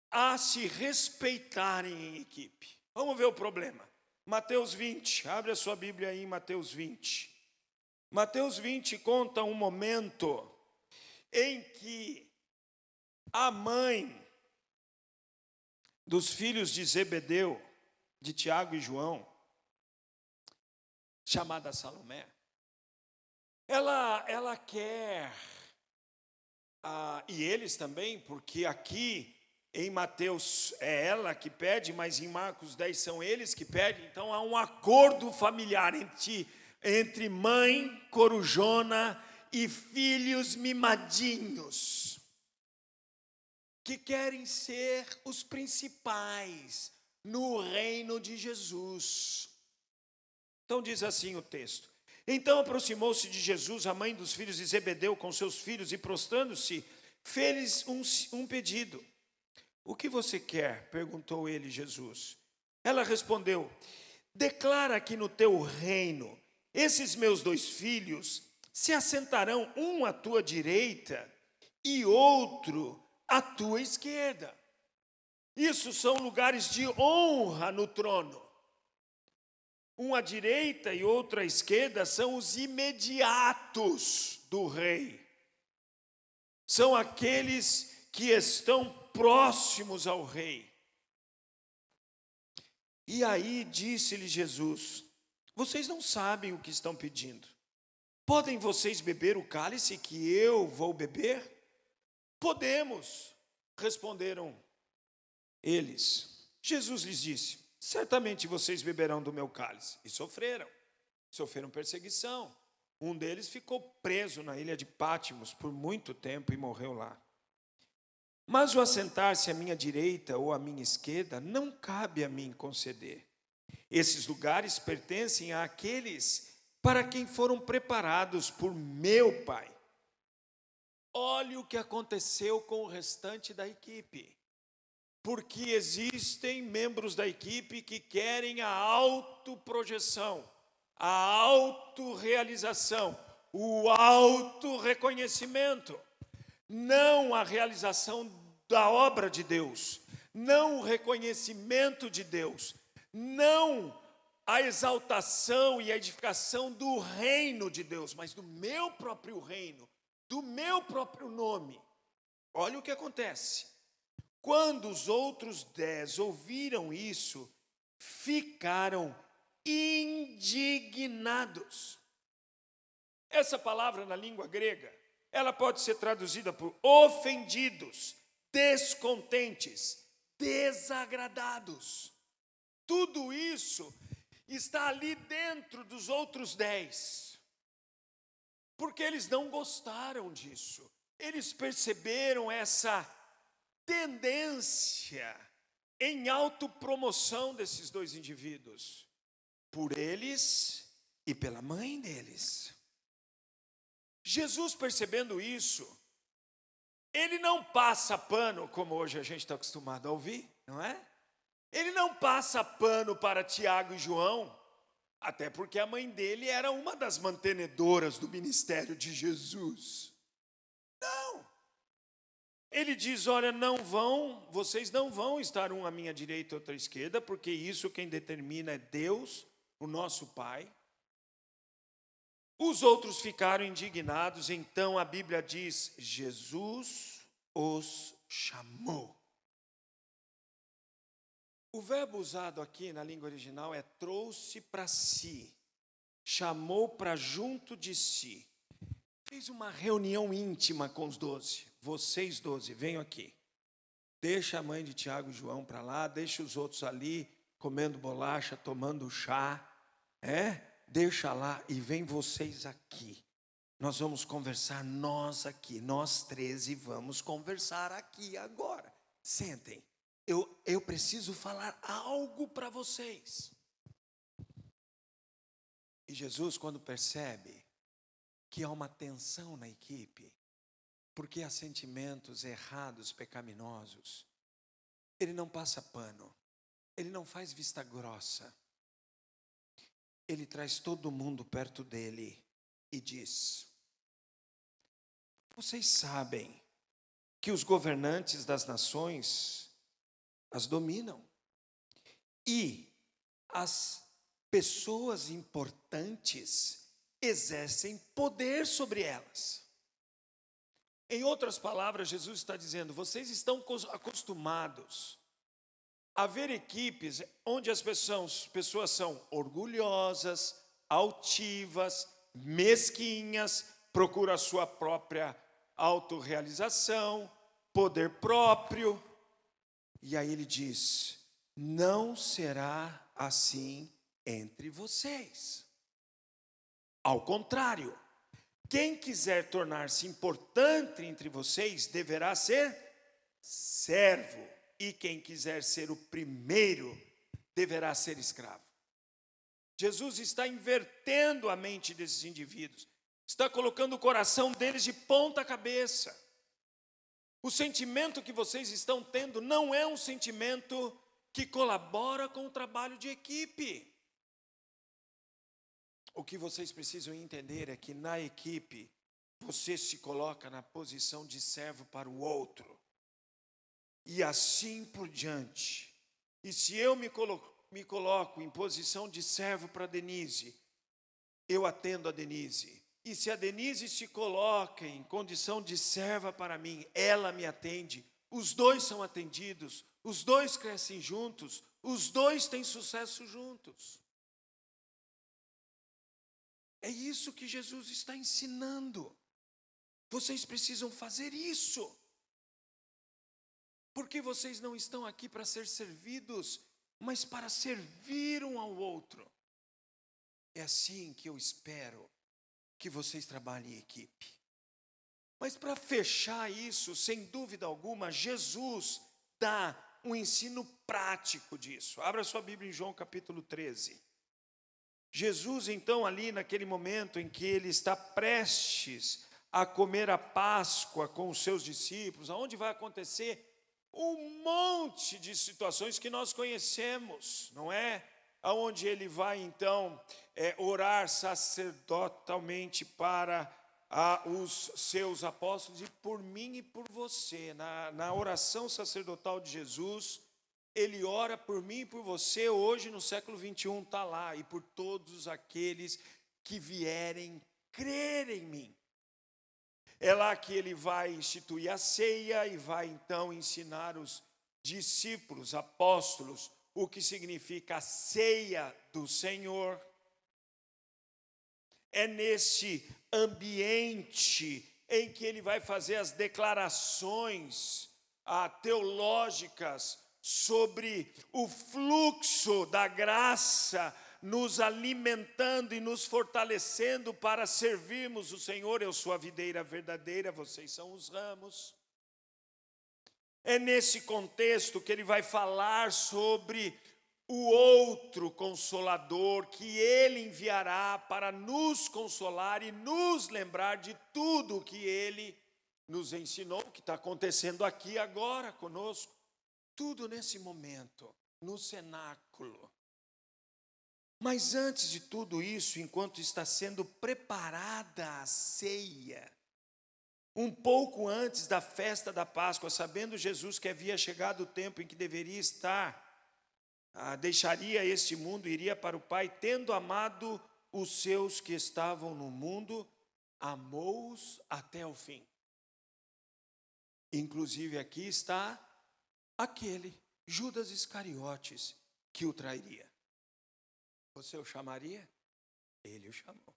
a se respeitarem em equipe. Vamos ver o problema. Mateus 20, abre a sua Bíblia aí em Mateus 20. Mateus 20 conta um momento em que a mãe dos filhos de Zebedeu, de Tiago e João, chamada Salomé, ela quer, e eles também, porque aqui em Mateus é ela que pede, mas em Marcos 10 são eles que pedem, então há um acordo familiar entre mãe corujona e filhos mimadinhos, que querem ser os principais no reino de Jesus. Então diz assim o texto: então aproximou-se de Jesus a mãe dos filhos de Zebedeu com seus filhos e prostrando-se, fez um pedido. O que você quer? Perguntou ele Jesus. Ela respondeu: declara que no teu reino esses meus 2 filhos se assentarão, um à tua direita e outro à tua esquerda. Isso são lugares de honra no trono. Um à direita e outro à esquerda são os imediatos do rei. São aqueles que estão próximos ao rei. E aí disse-lhe Jesus: vocês não sabem o que estão pedindo. Podem vocês beber o cálice que eu vou beber? Podemos, responderam eles. Jesus lhes disse: certamente vocês beberão do meu cálice. E sofreram perseguição. Um deles ficou preso na ilha de Pátimos por muito tempo e morreu lá. Mas o assentar-se à minha direita ou à minha esquerda não cabe a mim conceder. Esses lugares pertencem àqueles para quem foram preparados por meu Pai. Olhe o que aconteceu com o restante da equipe. Porque existem membros da equipe que querem a autoprojeção, a autorrealização, o autorreconhecimento. Não a realização da obra de Deus, não o reconhecimento de Deus, não a exaltação e a edificação do reino de Deus, mas do meu próprio reino, do meu próprio nome. Olha o que acontece. Quando os outros 10 ouviram isso, ficaram indignados. Essa palavra na língua grega, ela pode ser traduzida por ofendidos, descontentes, desagradados. Tudo isso está ali dentro dos outros 10. Porque eles não gostaram disso. Eles perceberam essa tendência em autopromoção desses 2 indivíduos. Por eles e pela mãe deles. Jesus, percebendo isso, ele não passa pano, como hoje a gente está acostumado a ouvir, não é? Ele não passa pano para Tiago e João, até porque a mãe dele era uma das mantenedoras do ministério de Jesus. Não. Ele diz: olha, vocês não vão estar um à minha direita e outro à esquerda, porque isso quem determina é Deus, o nosso Pai. Os outros ficaram indignados, então a Bíblia diz: Jesus os chamou. O verbo usado aqui na língua original é trouxe para si, chamou para junto de si. Fez uma reunião íntima com os 12. Vocês 12, venham aqui. Deixa a mãe de Tiago e João para lá, deixa os outros ali comendo bolacha, tomando chá. Deixa lá e vem vocês aqui. Nós vamos conversar, nós aqui, nós 13 vamos conversar aqui agora. Sentem, eu preciso falar algo para vocês. E Jesus, quando percebe que há uma tensão na equipe, porque há sentimentos errados, pecaminosos, ele não passa pano, ele não faz vista grossa. Ele traz todo mundo perto dele e diz: Vocês sabem que os governantes das nações as dominam. E as pessoas importantes exercem poder sobre elas. Em outras palavras, Jesus está dizendo: vocês estão acostumados a ver equipes onde as pessoas são orgulhosas, altivas, mesquinhas, procuram a sua própria autorrealização, poder próprio. E aí ele diz: não será assim entre vocês. Ao contrário, quem quiser tornar-se importante entre vocês deverá ser servo, e quem quiser ser o primeiro deverá ser escravo. Jesus está invertendo a mente desses indivíduos, está colocando o coração deles de ponta cabeça. O sentimento que vocês estão tendo não é um sentimento que colabora com o trabalho de equipe. O que vocês precisam entender é que na equipe você se coloca na posição de servo para o outro. E assim por diante. E se eu me coloco em posição de servo para Denise, eu atendo a Denise. E se a Denise se coloca em condição de serva para mim, ela me atende. Os dois são atendidos, os dois crescem juntos, os dois têm sucesso juntos. É isso que Jesus está ensinando. Vocês precisam fazer isso. Porque vocês não estão aqui para ser servidos, mas para servir um ao outro. É assim que eu espero que vocês trabalhem em equipe. Mas para fechar isso, sem dúvida alguma, Jesus dá um ensino prático disso. Abra sua Bíblia em João capítulo 13. Jesus, então, ali naquele momento em que ele está prestes a comer a Páscoa com os seus discípulos, aonde vai acontecer um monte de situações que nós conhecemos, não é? Aonde ele vai, então, orar sacerdotalmente para os seus apóstolos e por mim e por você. Na oração sacerdotal de Jesus, ele ora por mim e por você hoje no século 21, está lá, e por todos aqueles que vierem crer em mim. É lá que ele vai instituir a ceia e vai então ensinar os discípulos, apóstolos, o que significa a ceia do Senhor. É nesse ambiente em que ele vai fazer as declarações teológicas sobre o fluxo da graça, nos alimentando e nos fortalecendo para servirmos o Senhor. Eu sou a videira verdadeira, vocês são os ramos. É nesse contexto que ele vai falar sobre o outro Consolador que ele enviará para nos consolar e nos lembrar de tudo o que ele nos ensinou, que está acontecendo aqui agora conosco. Tudo nesse momento, no cenáculo. Mas antes de tudo isso, enquanto está sendo preparada a ceia, um pouco antes da festa da Páscoa, sabendo Jesus que havia chegado o tempo em que deveria estar, deixaria este mundo, iria para o Pai, tendo amado os seus que estavam no mundo, amou-os até o fim. Inclusive aqui está aquele, Judas Iscariotes, que o trairia. Você o chamaria? Ele o chamou.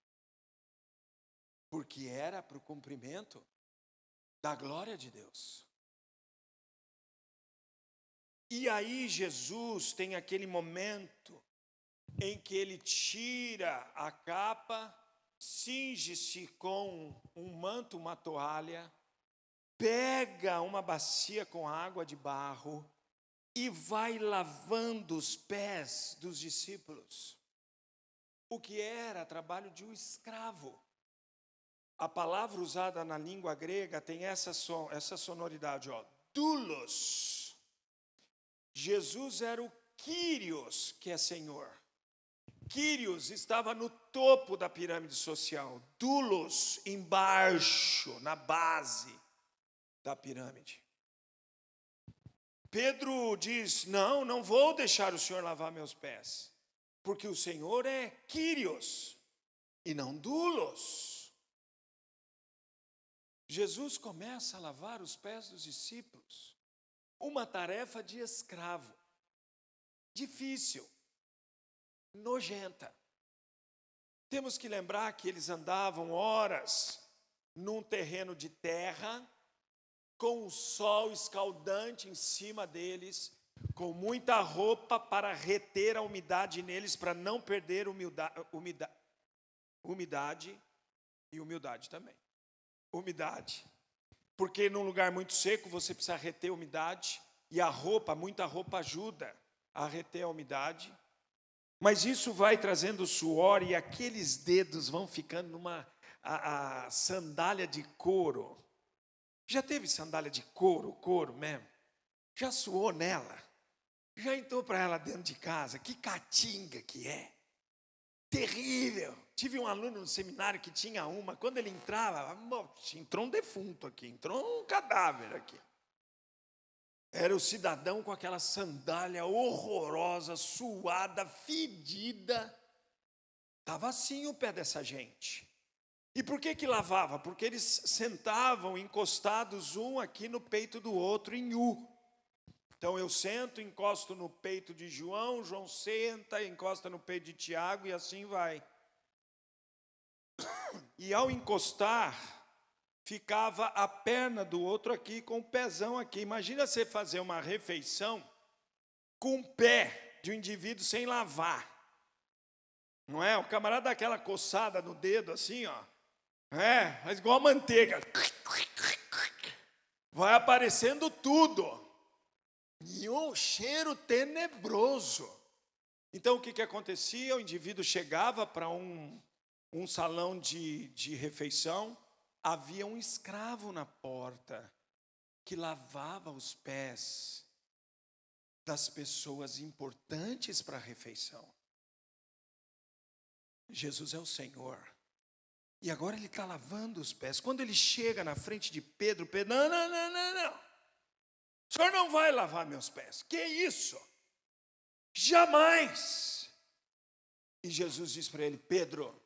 Porque era para o cumprimento da glória de Deus. E aí Jesus tem aquele momento em que ele tira a capa, cinge-se com um manto, uma toalha, pega uma bacia com água de barro e vai lavando os pés dos discípulos. O que era trabalho de um escravo. A palavra usada na língua grega tem essa sonoridade, doulos. Jesus era o Kyrios, que é Senhor. Quírios estava no topo da pirâmide social, Doulos embaixo, na base da pirâmide. Pedro diz: não vou deixar o Senhor lavar meus pés, porque o Senhor é Quírios e não Doulos. Jesus começa a lavar os pés dos discípulos, uma tarefa de escravo, difícil, nojenta. Temos que lembrar que eles andavam horas num terreno de terra, com o sol escaldante em cima deles, com muita roupa para reter a umidade neles, para não perder umidade e humildade também. Umidade, porque num lugar muito seco você precisa reter a umidade, e a roupa, muita roupa ajuda a reter a umidade. Mas isso vai trazendo suor e aqueles dedos vão ficando numa a sandália de couro. Já teve sandália de couro mesmo? Já suou nela? Já entrou para ela dentro de casa? Que catinga que é! Terrível! Tive um aluno no seminário que tinha uma, quando ele entrava, entrou um defunto aqui, entrou um cadáver aqui. Era o cidadão com aquela sandália horrorosa, suada, fedida. Estava assim o pé dessa gente. E por que lavava? Porque eles sentavam encostados um aqui no peito do outro em U. Então eu sento, encosto no peito de João, João senta, encosta no peito de Tiago e assim vai. E ao encostar, ficava a perna do outro aqui com o pezão aqui. Imagina você fazer uma refeição com o pé de um indivíduo sem lavar. Não é? O camarada dá aquela coçada no dedo assim, ó. Mas igual a manteiga. Vai aparecendo tudo. E um cheiro tenebroso. Então o que acontecia? O indivíduo chegava para um salão de refeição, havia um escravo na porta que lavava os pés das pessoas importantes para a refeição. Jesus é o Senhor. E agora ele está lavando os pés. Quando ele chega na frente de Pedro, Pedro, não. O Senhor não vai lavar meus pés. Que isso? Jamais. E Jesus diz para ele: Pedro,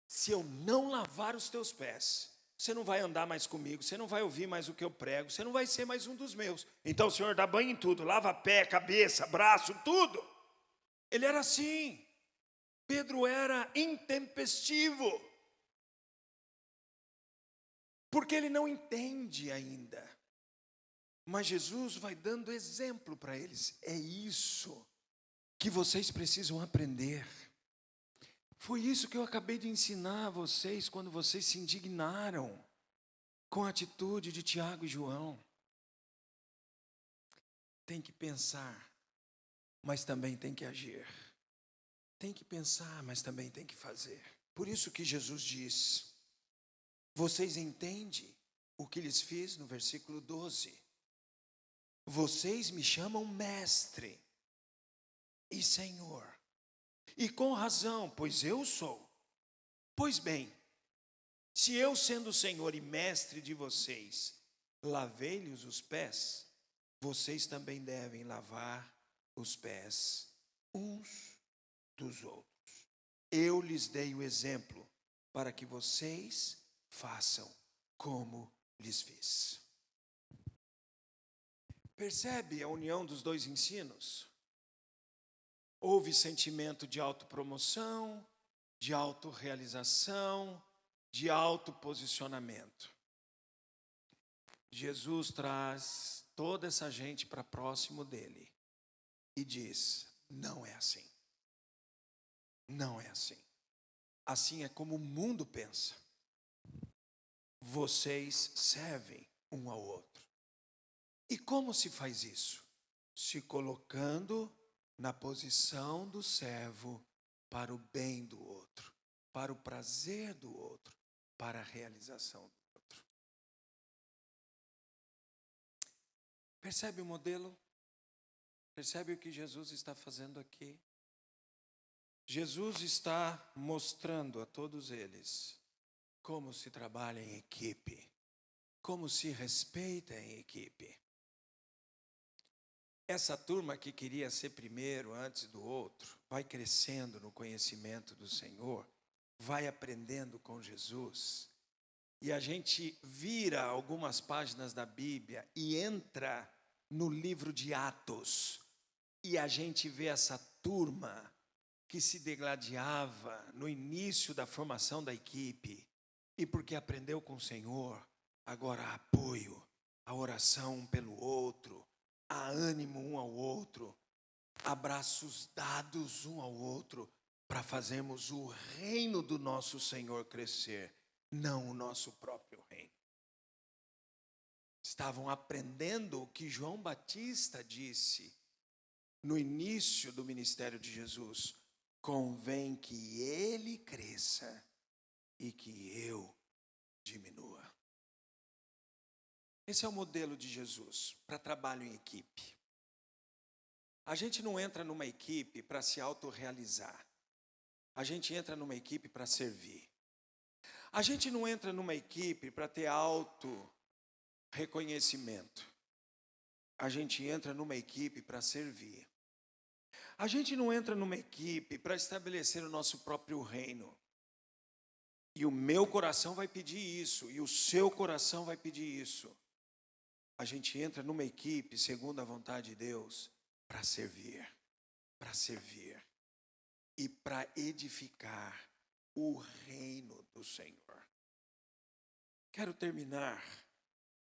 se eu não lavar os teus pés, você não vai andar mais comigo, você não vai ouvir mais o que eu prego, você não vai ser mais um dos meus. Então o Senhor dá banho em tudo, lava pé, cabeça, braço, tudo. Ele era assim. Pedro era intempestivo. Porque ele não entende ainda. Mas Jesus vai dando exemplo para eles. É isso que vocês precisam aprender. Foi isso que eu acabei de ensinar a vocês quando vocês se indignaram com a atitude de Tiago e João. Tem que pensar, mas também tem que agir. Tem que pensar, mas também tem que fazer. Por isso que Jesus diz: vocês entendem o que lhes fiz no versículo 12? Vocês me chamam mestre e Senhor. E com razão, pois eu sou. Pois bem, se eu, sendo Senhor e mestre de vocês, lavei-lhes os pés, vocês também devem lavar os pés uns dos outros. Eu lhes dei o exemplo para que vocês façam como lhes fiz. Percebe a união dos dois ensinos? Houve sentimento de autopromoção, de autorrealização, de autoposicionamento. Jesus traz toda essa gente para próximo dele e diz: não é assim. Não é assim. Assim é como o mundo pensa. Vocês servem um ao outro. E como se faz isso? Se colocando na posição do servo para o bem do outro, para o prazer do outro, para a realização do outro. Percebe o modelo? Percebe o que Jesus está fazendo aqui? Jesus está mostrando a todos eles como se trabalha em equipe, como se respeita em equipe. Essa turma que queria ser primeiro antes do outro, vai crescendo no conhecimento do Senhor, vai aprendendo com Jesus. E a gente vira algumas páginas da Bíblia e entra no livro de Atos. E a gente vê essa turma que se degladiava no início da formação da equipe. E porque aprendeu com o Senhor, agora há apoio, a oração um pelo outro, há ânimo um ao outro, abraços dados um ao outro, para fazermos o reino do nosso Senhor crescer, não o nosso próprio reino. Estavam aprendendo o que João Batista disse no início do ministério de Jesus: convém que ele cresça e que eu diminua. Esse é o modelo de Jesus para trabalho em equipe. A gente não entra numa equipe para se autorrealizar. A gente entra numa equipe para servir. A gente não entra numa equipe para ter auto-reconhecimento. A gente entra numa equipe para servir. A gente não entra numa equipe para estabelecer o nosso próprio reino. E o meu coração vai pedir isso, e o seu coração vai pedir isso. A gente entra numa equipe, segundo a vontade de Deus, para servir e para edificar o reino do Senhor. Quero terminar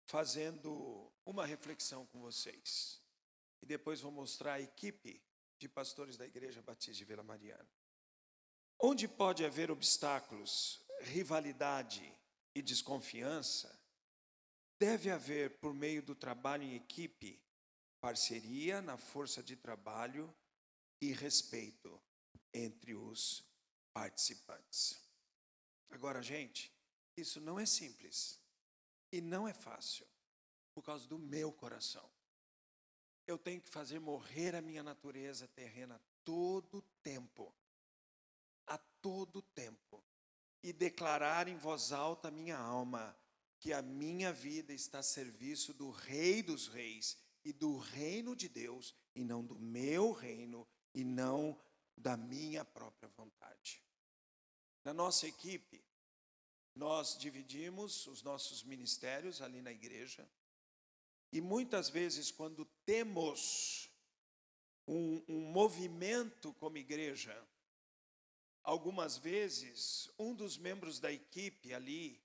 fazendo uma reflexão com vocês. E depois vou mostrar a equipe de pastores da Igreja Batista de Vila Mariana. Onde pode haver obstáculos, rivalidade e desconfiança, deve haver, por meio do trabalho em equipe, parceria na força de trabalho e respeito entre os participantes. Agora, gente, isso não é simples e não é fácil, por causa do meu coração. Eu tenho que fazer morrer a minha natureza terrena a todo tempo, e declarar em voz alta a minha alma que a minha vida está a serviço do Rei dos Reis e do reino de Deus, e não do meu reino e não da minha própria vontade. Na nossa equipe, nós dividimos os nossos ministérios ali na igreja, e muitas vezes, quando temos um movimento como igreja, algumas vezes um dos membros da equipe ali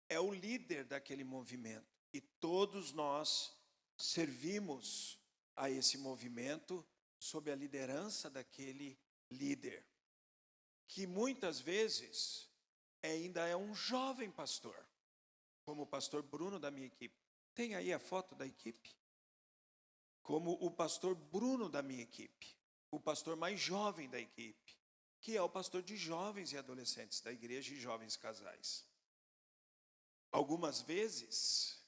é o líder daquele movimento, e todos nós servimos a esse movimento sob a liderança daquele líder, que muitas vezes ainda é um jovem pastor, como o pastor Bruno da minha equipe. Tem aí a foto da equipe? Como o pastor Bruno da minha equipe, o pastor mais jovem da equipe, que é o pastor de jovens e adolescentes da igreja e jovens casais. Algumas vezes,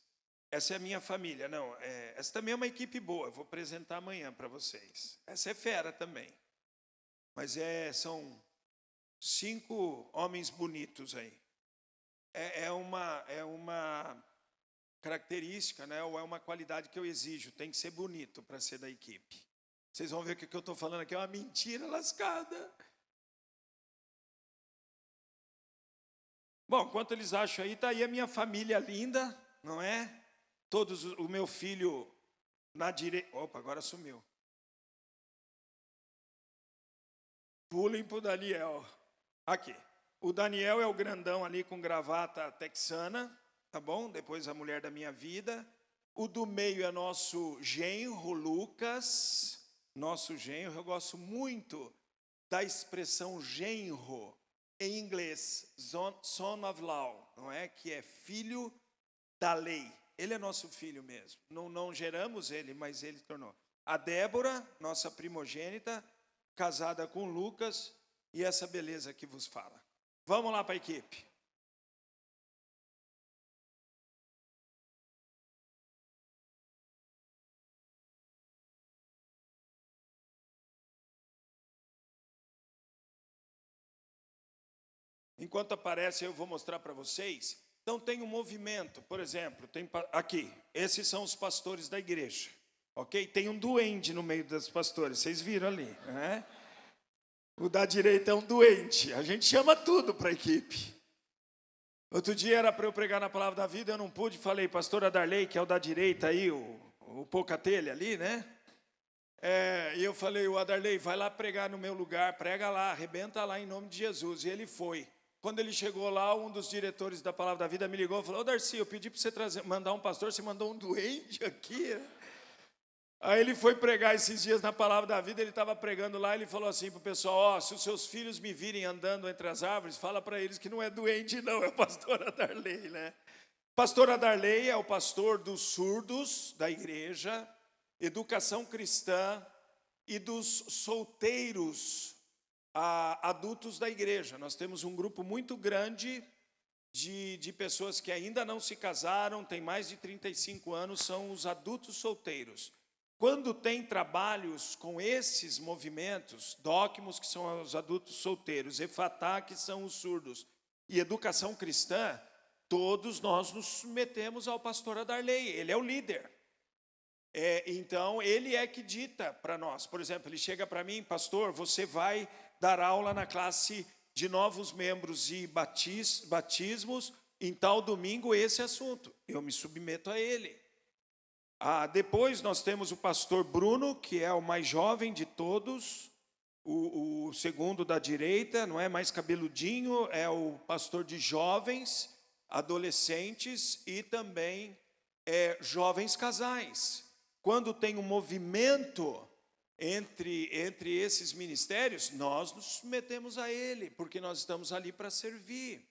essa é a minha família, não, essa também é uma equipe boa, eu vou apresentar amanhã para vocês. Essa é fera também, mas são 5 homens bonitos aí. É uma característica, né, ou é uma qualidade que eu exijo, tem que ser bonito para ser da equipe. Vocês vão ver que o que eu estou falando aqui é uma mentira lascada. Bom, enquanto eles acham aí, está aí a minha família linda, não é? Todos, o meu filho na direita. Opa, agora sumiu. Pulem para o Daniel. Aqui. O Daniel é o grandão ali com gravata texana, tá bom? Depois a mulher da minha vida. O do meio é nosso genro, Lucas. Nosso genro, eu gosto muito da expressão genro em inglês, son of law, não é? Que é filho da lei. Ele é nosso filho mesmo. Não geramos ele, mas ele tornou. A Débora, nossa primogênita, casada com o Lucas, e essa beleza que vos fala. Vamos lá para a equipe. Enquanto aparece, eu vou mostrar para vocês. Então tem um movimento, por exemplo, tem aqui, esses são os pastores da igreja, ok? Tem um duende no meio dos pastores, vocês viram ali, né? O da direita é um doente, a gente chama tudo para a equipe. Outro dia era para eu pregar na Palavra da Vida, eu não pude, falei, pastora Darley, que é o da direita aí, o Pocatelha ali, né? E eu falei, o Adarley, vai lá pregar no meu lugar, prega lá, arrebenta lá em nome de Jesus. E ele foi. Quando ele chegou lá, um dos diretores da Palavra da Vida me ligou e falou, ô Darcy, eu pedi para você mandar um pastor, você mandou um doente aqui. Aí ele foi pregar esses dias na Palavra da Vida, ele estava pregando lá, ele falou assim para o pessoal, se os seus filhos me virem andando entre as árvores, fala para eles que não é doente não, é o pastor Adarley, né? Pastor Adarley é o pastor dos surdos da igreja, educação cristã e dos solteiros adultos da igreja. Nós temos um grupo muito grande de pessoas que ainda não se casaram, têm mais de 35 anos, são os adultos solteiros. Quando tem trabalhos com esses movimentos, Docmos, que são os adultos solteiros, Efatá, que são os surdos, e educação cristã, todos nós nos submetemos ao pastor Adarley, ele é o líder. Então, ele é que dita para nós. Por exemplo, ele chega para mim, pastor, você vai dar aula na classe de novos membros e batismos, em tal domingo esse assunto. Eu me submeto a ele. Depois nós temos o pastor Bruno, que é o mais jovem de todos, o segundo da direita, não é mais cabeludinho, é o pastor de jovens, adolescentes e também jovens casais. Quando tem um movimento entre esses ministérios, nós nos submetemos a ele, porque nós estamos ali para servir.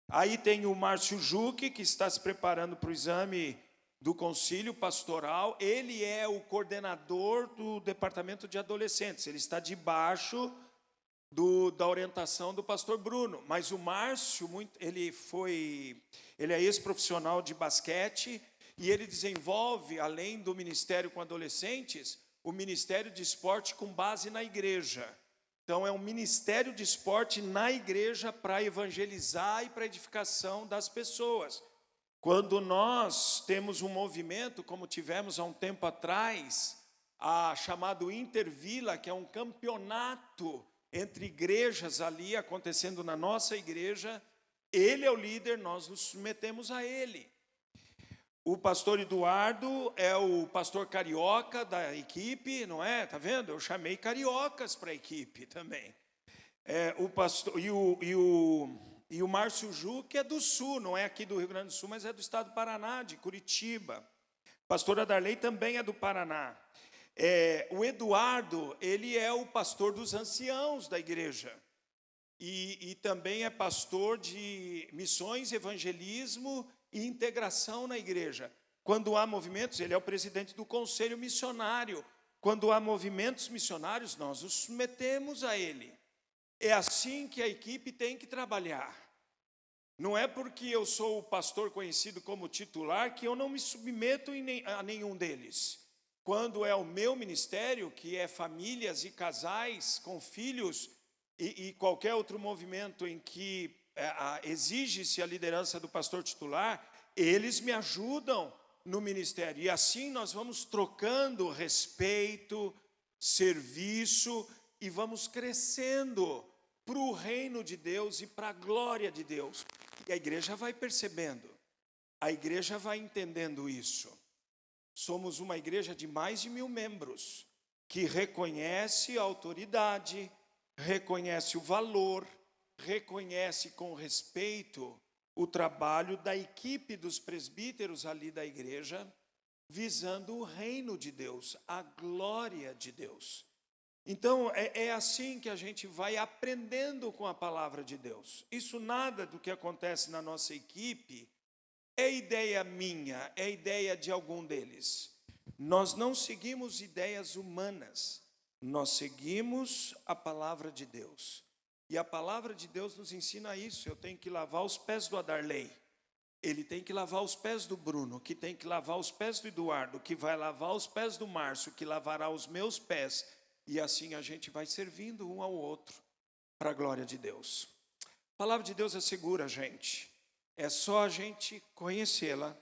Aí tem o Márcio Juque, que está se preparando para o exame do concílio pastoral. Ele é o coordenador do departamento de adolescentes, ele está debaixo da orientação do pastor Bruno. Mas o Márcio, ele é ex-profissional de basquete, e ele desenvolve, além do ministério com adolescentes, o ministério de esporte com base na igreja. Então, é um ministério de esporte na igreja para evangelizar e para edificação das pessoas. Quando nós temos um movimento, como tivemos há um tempo atrás, chamado Intervila, que é um campeonato entre igrejas ali, acontecendo na nossa igreja, ele é o líder, nós nos submetemos a ele. O pastor Eduardo é o pastor carioca da equipe, não é? Tá vendo? Eu chamei cariocas para a equipe também. O pastor e o Márcio Ju, que é do Sul, não é aqui do Rio Grande do Sul, mas é do estado do Paraná, de Curitiba. Pastor Adarley também é do Paraná. O Eduardo, ele é o pastor dos anciãos da igreja. E também é pastor de missões, evangelismo e integração na igreja. Quando há movimentos, ele é o presidente do conselho missionário. Quando há movimentos missionários, nós nos submetemos a ele. É assim que a equipe tem que trabalhar. Não é porque eu sou o pastor conhecido como titular que eu não me submeto a nenhum deles. Quando é o meu ministério, que é famílias e casais com filhos, e qualquer outro movimento em que exige-se a liderança do pastor titular, eles me ajudam no ministério. E assim nós vamos trocando respeito, serviço e vamos crescendo para o reino de Deus e para a glória de Deus. E a igreja vai percebendo, a igreja vai entendendo isso. Somos uma igreja de mais de 1000 membros, que reconhece a autoridade, reconhece o valor, reconhece com respeito o trabalho da equipe dos presbíteros ali da igreja, visando o reino de Deus, a glória de Deus. Então, é assim que a gente vai aprendendo com a palavra de Deus. Isso nada do que acontece na nossa equipe é ideia minha, é ideia de algum deles. Nós não seguimos ideias humanas, nós seguimos a palavra de Deus. E a palavra de Deus nos ensina isso. Eu tenho que lavar os pés do Adarley, ele tem que lavar os pés do Bruno, que tem que lavar os pés do Eduardo, que vai lavar os pés do Márcio, que lavará os meus pés. E assim a gente vai servindo um ao outro, para a glória de Deus. palavra de Deus assegura a gente. É só a gente conhecê-la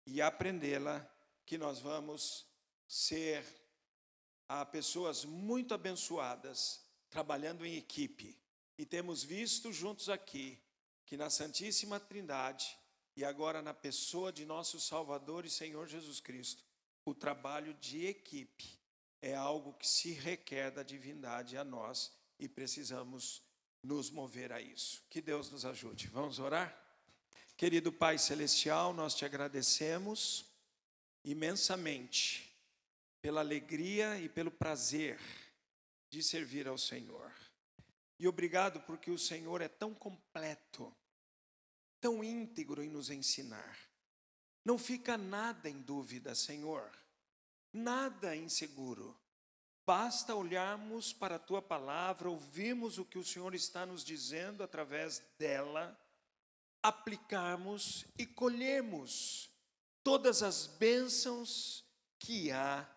e aprendê-la que nós vamos ser pessoas muito abençoadas, trabalhando em equipe. E temos visto juntos aqui que na Santíssima Trindade e agora na pessoa de nosso Salvador e Senhor Jesus Cristo, o trabalho de equipe é algo que se requer da divindade a nós e precisamos nos mover a isso. Que Deus nos ajude. Vamos orar? Querido Pai Celestial, nós te agradecemos imensamente pela alegria e pelo prazer de servir ao Senhor. E obrigado porque o Senhor é tão completo, tão íntegro em nos ensinar. Não fica nada em dúvida, Senhor, nada inseguro. Basta olharmos para a Tua palavra, ouvirmos o que o Senhor está nos dizendo através dela, aplicarmos e colhermos todas as bênçãos que há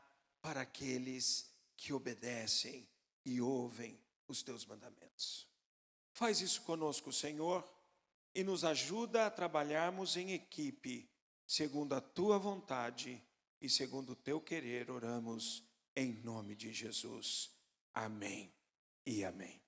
para aqueles que obedecem e ouvem os Teus mandamentos. Faz isso conosco, Senhor, e nos ajuda a trabalharmos em equipe, segundo a Tua vontade e segundo o Teu querer, oramos em nome de Jesus. Amém e amém.